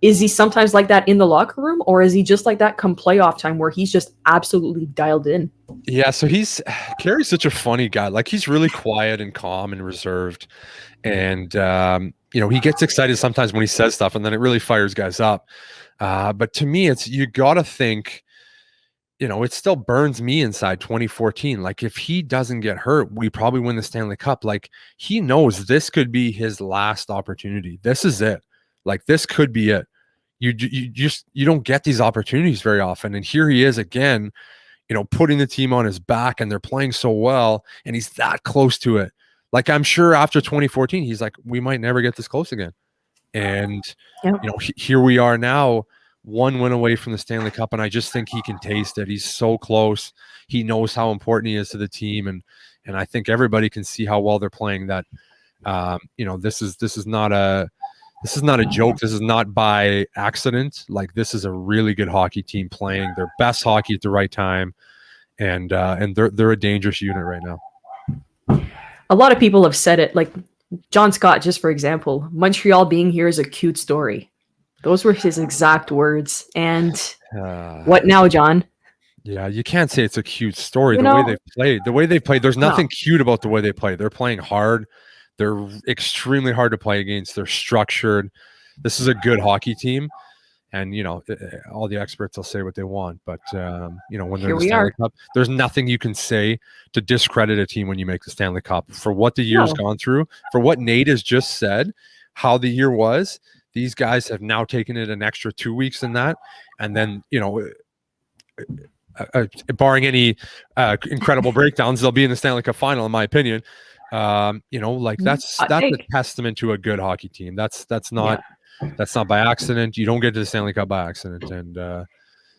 Speaker 2: is he sometimes like that in the locker room, or is he just like that come playoff time where he's just absolutely dialed in?
Speaker 1: Yeah, so Carey's such a funny guy. Like, he's really quiet and calm and reserved. And, he gets excited sometimes when he says stuff, and then it really fires guys up. But to me, you got to think, it still burns me inside 2014. Like, if he doesn't get hurt, we probably win the Stanley Cup. Like, he knows this could be his last opportunity. This is it. Like, this could be it. You don't get these opportunities very often. And here he is again, putting the team on his back, and they're playing so well, and he's that close to it. Like, I'm sure after 2014, he's like, we might never get this close again. And, here we are now, one win away from the Stanley Cup, and I just think he can taste it. He's so close. He knows how important he is to the team, and I think everybody can see how well they're playing. That this is not a joke. This is not by accident. Like, this is a really good hockey team playing their best hockey at the right time, and they're a dangerous unit right now.
Speaker 2: A lot of people have said it. Like John Scott, just for example, Montreal being here is a cute story. Those were his exact words. And
Speaker 1: Uh,
Speaker 2: what now, John?
Speaker 1: Yeah, you can't say it's a cute story.
Speaker 2: You
Speaker 1: The way
Speaker 2: know-
Speaker 1: they've played, there's
Speaker 2: No.
Speaker 1: nothing cute about the way they play. They're playing hard. They're extremely hard to play against. They're structured. This is a good hockey team. And, all the experts will say what they want. But, when they're
Speaker 2: Here
Speaker 1: in the
Speaker 2: we
Speaker 1: Stanley
Speaker 2: are.
Speaker 1: Cup, there's nothing you can say to discredit a team when you make the Stanley Cup. For what the year's
Speaker 2: No.
Speaker 1: gone through, for what Nate has just said, how the year was, these guys have now taken it an extra 2 weeks in that. And then, barring any incredible breakdowns, they'll be in the Stanley Cup final, in my opinion. That's a testament to a good hockey team. That's not by accident. You don't get to the Stanley Cup by accident. And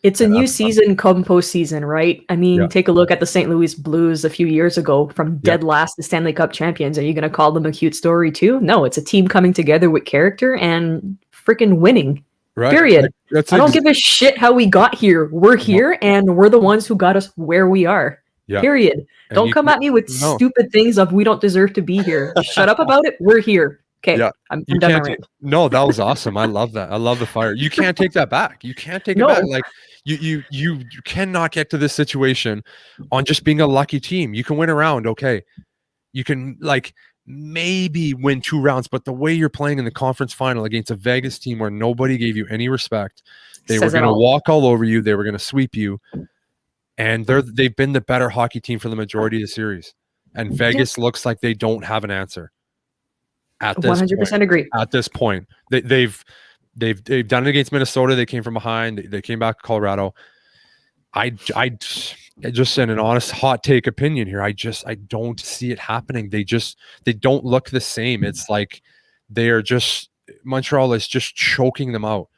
Speaker 2: it's a new season come postseason, right? I mean, take a look at the St. Louis Blues a few years ago, from dead last to Stanley Cup champions. Are you going to call them a cute story too? No, it's a team coming together with character and freaking winning. Right. Period. I don't give a shit how we got here. We're here, and we're the ones who got us where we are. Yeah. Period. And don't come at me with stupid things of we don't deserve to be here. Shut up about it. We're here. Okay. Yeah. I'm done already.
Speaker 1: No, that was awesome. I love that. I love the fire. You can't take that back. You can't take it back. Like you cannot get to this situation on just being a lucky team. You can win a round. Okay. You can maybe win 2 rounds, but the way you're playing in the conference final against a Vegas team where nobody gave you any respect, they were going to walk all over you. They were going to sweep you. And they've been the better hockey team for the majority of the series. And Vegas looks like they don't have an answer. At this
Speaker 2: 100%
Speaker 1: point.
Speaker 2: Agree.
Speaker 1: At this point, they've done it against Minnesota. They came from behind. They came back to Colorado. I just in an honest hot take opinion here, I don't see it happening. They don't look the same. It's like Montreal is just choking them out.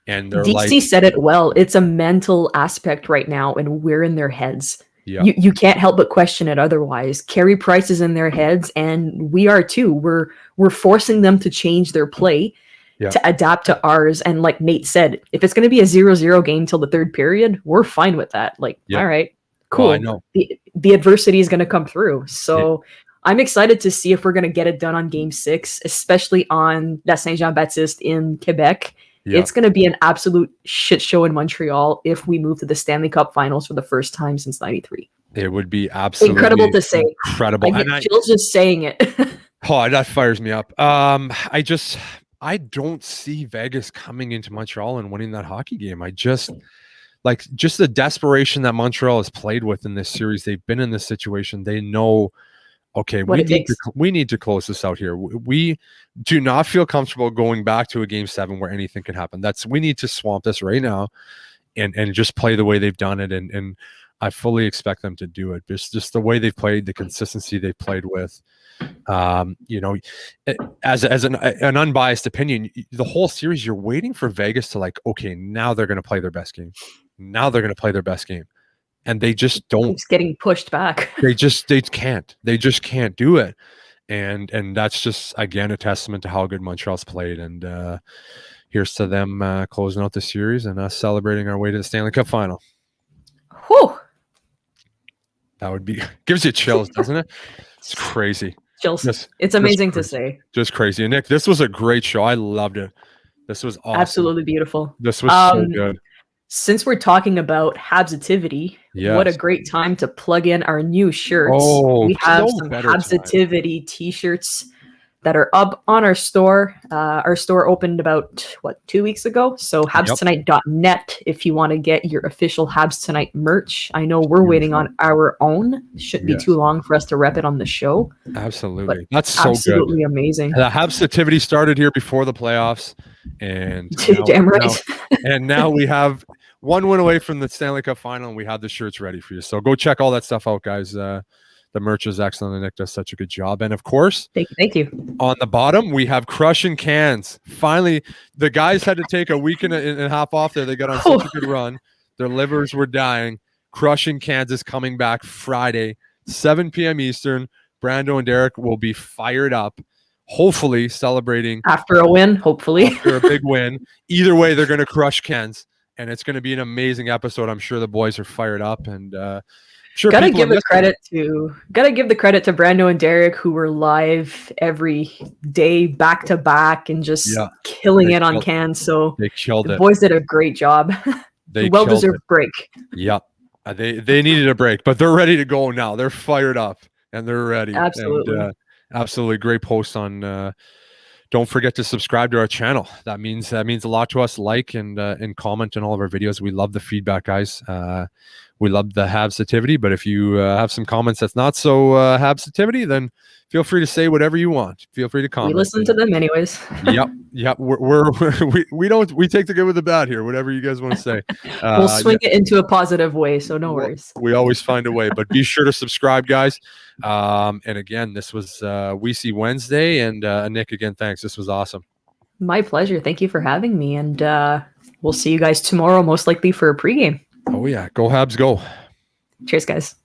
Speaker 1: And they're
Speaker 2: DC said it well. It's a mental aspect right now, and we're in their heads. Yeah. You can't help but question it otherwise. Carey Price is in their heads, and we are too. We're forcing them to change their play to adapt to ours. And like Nate said, if it's going to be a 0-0 game till the third period, we're fine with that. All right, cool.
Speaker 1: I know.
Speaker 2: The adversity is going to come through. So I'm excited to see if we're going to get it done on Game 6, especially on La Saint-Jean-Baptiste in Quebec. Yeah. It's going to be an absolute shit show in Montreal if we move to the Stanley Cup Finals for the first time since '93.
Speaker 1: It would be absolutely
Speaker 2: incredible to say.
Speaker 1: Incredible.
Speaker 2: I get chills just saying it.
Speaker 1: Oh, that fires me up. I don't see Vegas coming into Montreal and winning that hockey game. Just the desperation that Montreal has played with in this series. They've been in this situation. They know, okay, we need to close this out here. We do not feel comfortable going back to a Game 7 where anything can happen. We need to swamp this right now and just play the way they've done it. And I fully expect them to do it. Just the way they've played, the consistency they've played with. As an unbiased opinion, the whole series, you're waiting for Vegas to okay, now they're going to play their best game. Now they're going to play their best game. And they just don't.
Speaker 2: It's getting pushed back.
Speaker 1: They can't. They just can't do it. And that's just, again, a testament to how good Montreal's played. And here's to them closing out the series and us celebrating our way to the Stanley Cup final.
Speaker 2: Whew.
Speaker 1: That would be, gives you chills, doesn't it? It's crazy.
Speaker 2: Chills. It's amazing to say.
Speaker 1: Just crazy. And Nick, this was a great show. I loved it. This was awesome.
Speaker 2: Absolutely beautiful.
Speaker 1: This was so good.
Speaker 2: Since we're talking about Habsitivity, what a great time to plug in our new shirts. We have some Habsitivity t-shirts that are up on our store. Our store opened about 2 weeks ago. So habstonight.net if you want to get your official Habs Tonight merch. I know we're waiting on our own. Shouldn't be too long for us to rep it on the show.
Speaker 1: Absolutely. That's so
Speaker 2: absolutely amazing.
Speaker 1: The Habsitivity started here before the playoffs. And
Speaker 2: damn right.
Speaker 1: Now we have one win away from the Stanley Cup final, and we have the shirts ready for you. So go check all that stuff out, guys. The merch is excellent, and Nick does such a good job. And of course,
Speaker 2: thank you.
Speaker 1: On the bottom, we have Crushing Cans. Finally, the guys had to take a week and a half off there. They got on such a good run. Their livers were dying. Crushing Cans is coming back Friday, 7 p.m. Eastern. Brando and Derek will be fired up, hopefully celebrating.
Speaker 2: After a win, hopefully.
Speaker 1: After a big win. Either way, they're going to crush Cans, and it's going to be an amazing episode. I'm sure the boys are fired up, and sure.
Speaker 2: Gotta
Speaker 1: people
Speaker 2: give
Speaker 1: are
Speaker 2: the credit to Brando and Derek, who were live every day back to back and just
Speaker 1: Yeah,
Speaker 2: killing
Speaker 1: they
Speaker 2: it on
Speaker 1: killed-
Speaker 2: cans. So
Speaker 1: they killed
Speaker 2: the
Speaker 1: it.
Speaker 2: boys did a great job.
Speaker 1: They
Speaker 2: Well
Speaker 1: killed
Speaker 2: deserved
Speaker 1: it.
Speaker 2: break.
Speaker 1: Yeah, they needed a break, but they're ready to go now. They're fired up and they're ready.
Speaker 2: Absolutely.
Speaker 1: And, absolutely great post on. Don't forget to subscribe to our channel. That means a lot to us. Like and comment on all of our videos. We love the feedback, guys. We love the Habsitivity, but if you have some comments that's not so Habsitivity, then feel free to say whatever you want. Feel free to comment.
Speaker 2: We listen to them anyways.
Speaker 1: Yep. We take the good with the bad here. Whatever you guys want to say.
Speaker 2: We'll swing it into a positive way, so no worries.
Speaker 1: We always find a way, but be sure to subscribe, guys. And again, this was Weisy Wednesday, and Nick, again, thanks. This was awesome.
Speaker 2: My pleasure. Thank you for having me, and we'll see you guys tomorrow, most likely for a pregame.
Speaker 1: Oh yeah, go Habs, go.
Speaker 2: Cheers, guys.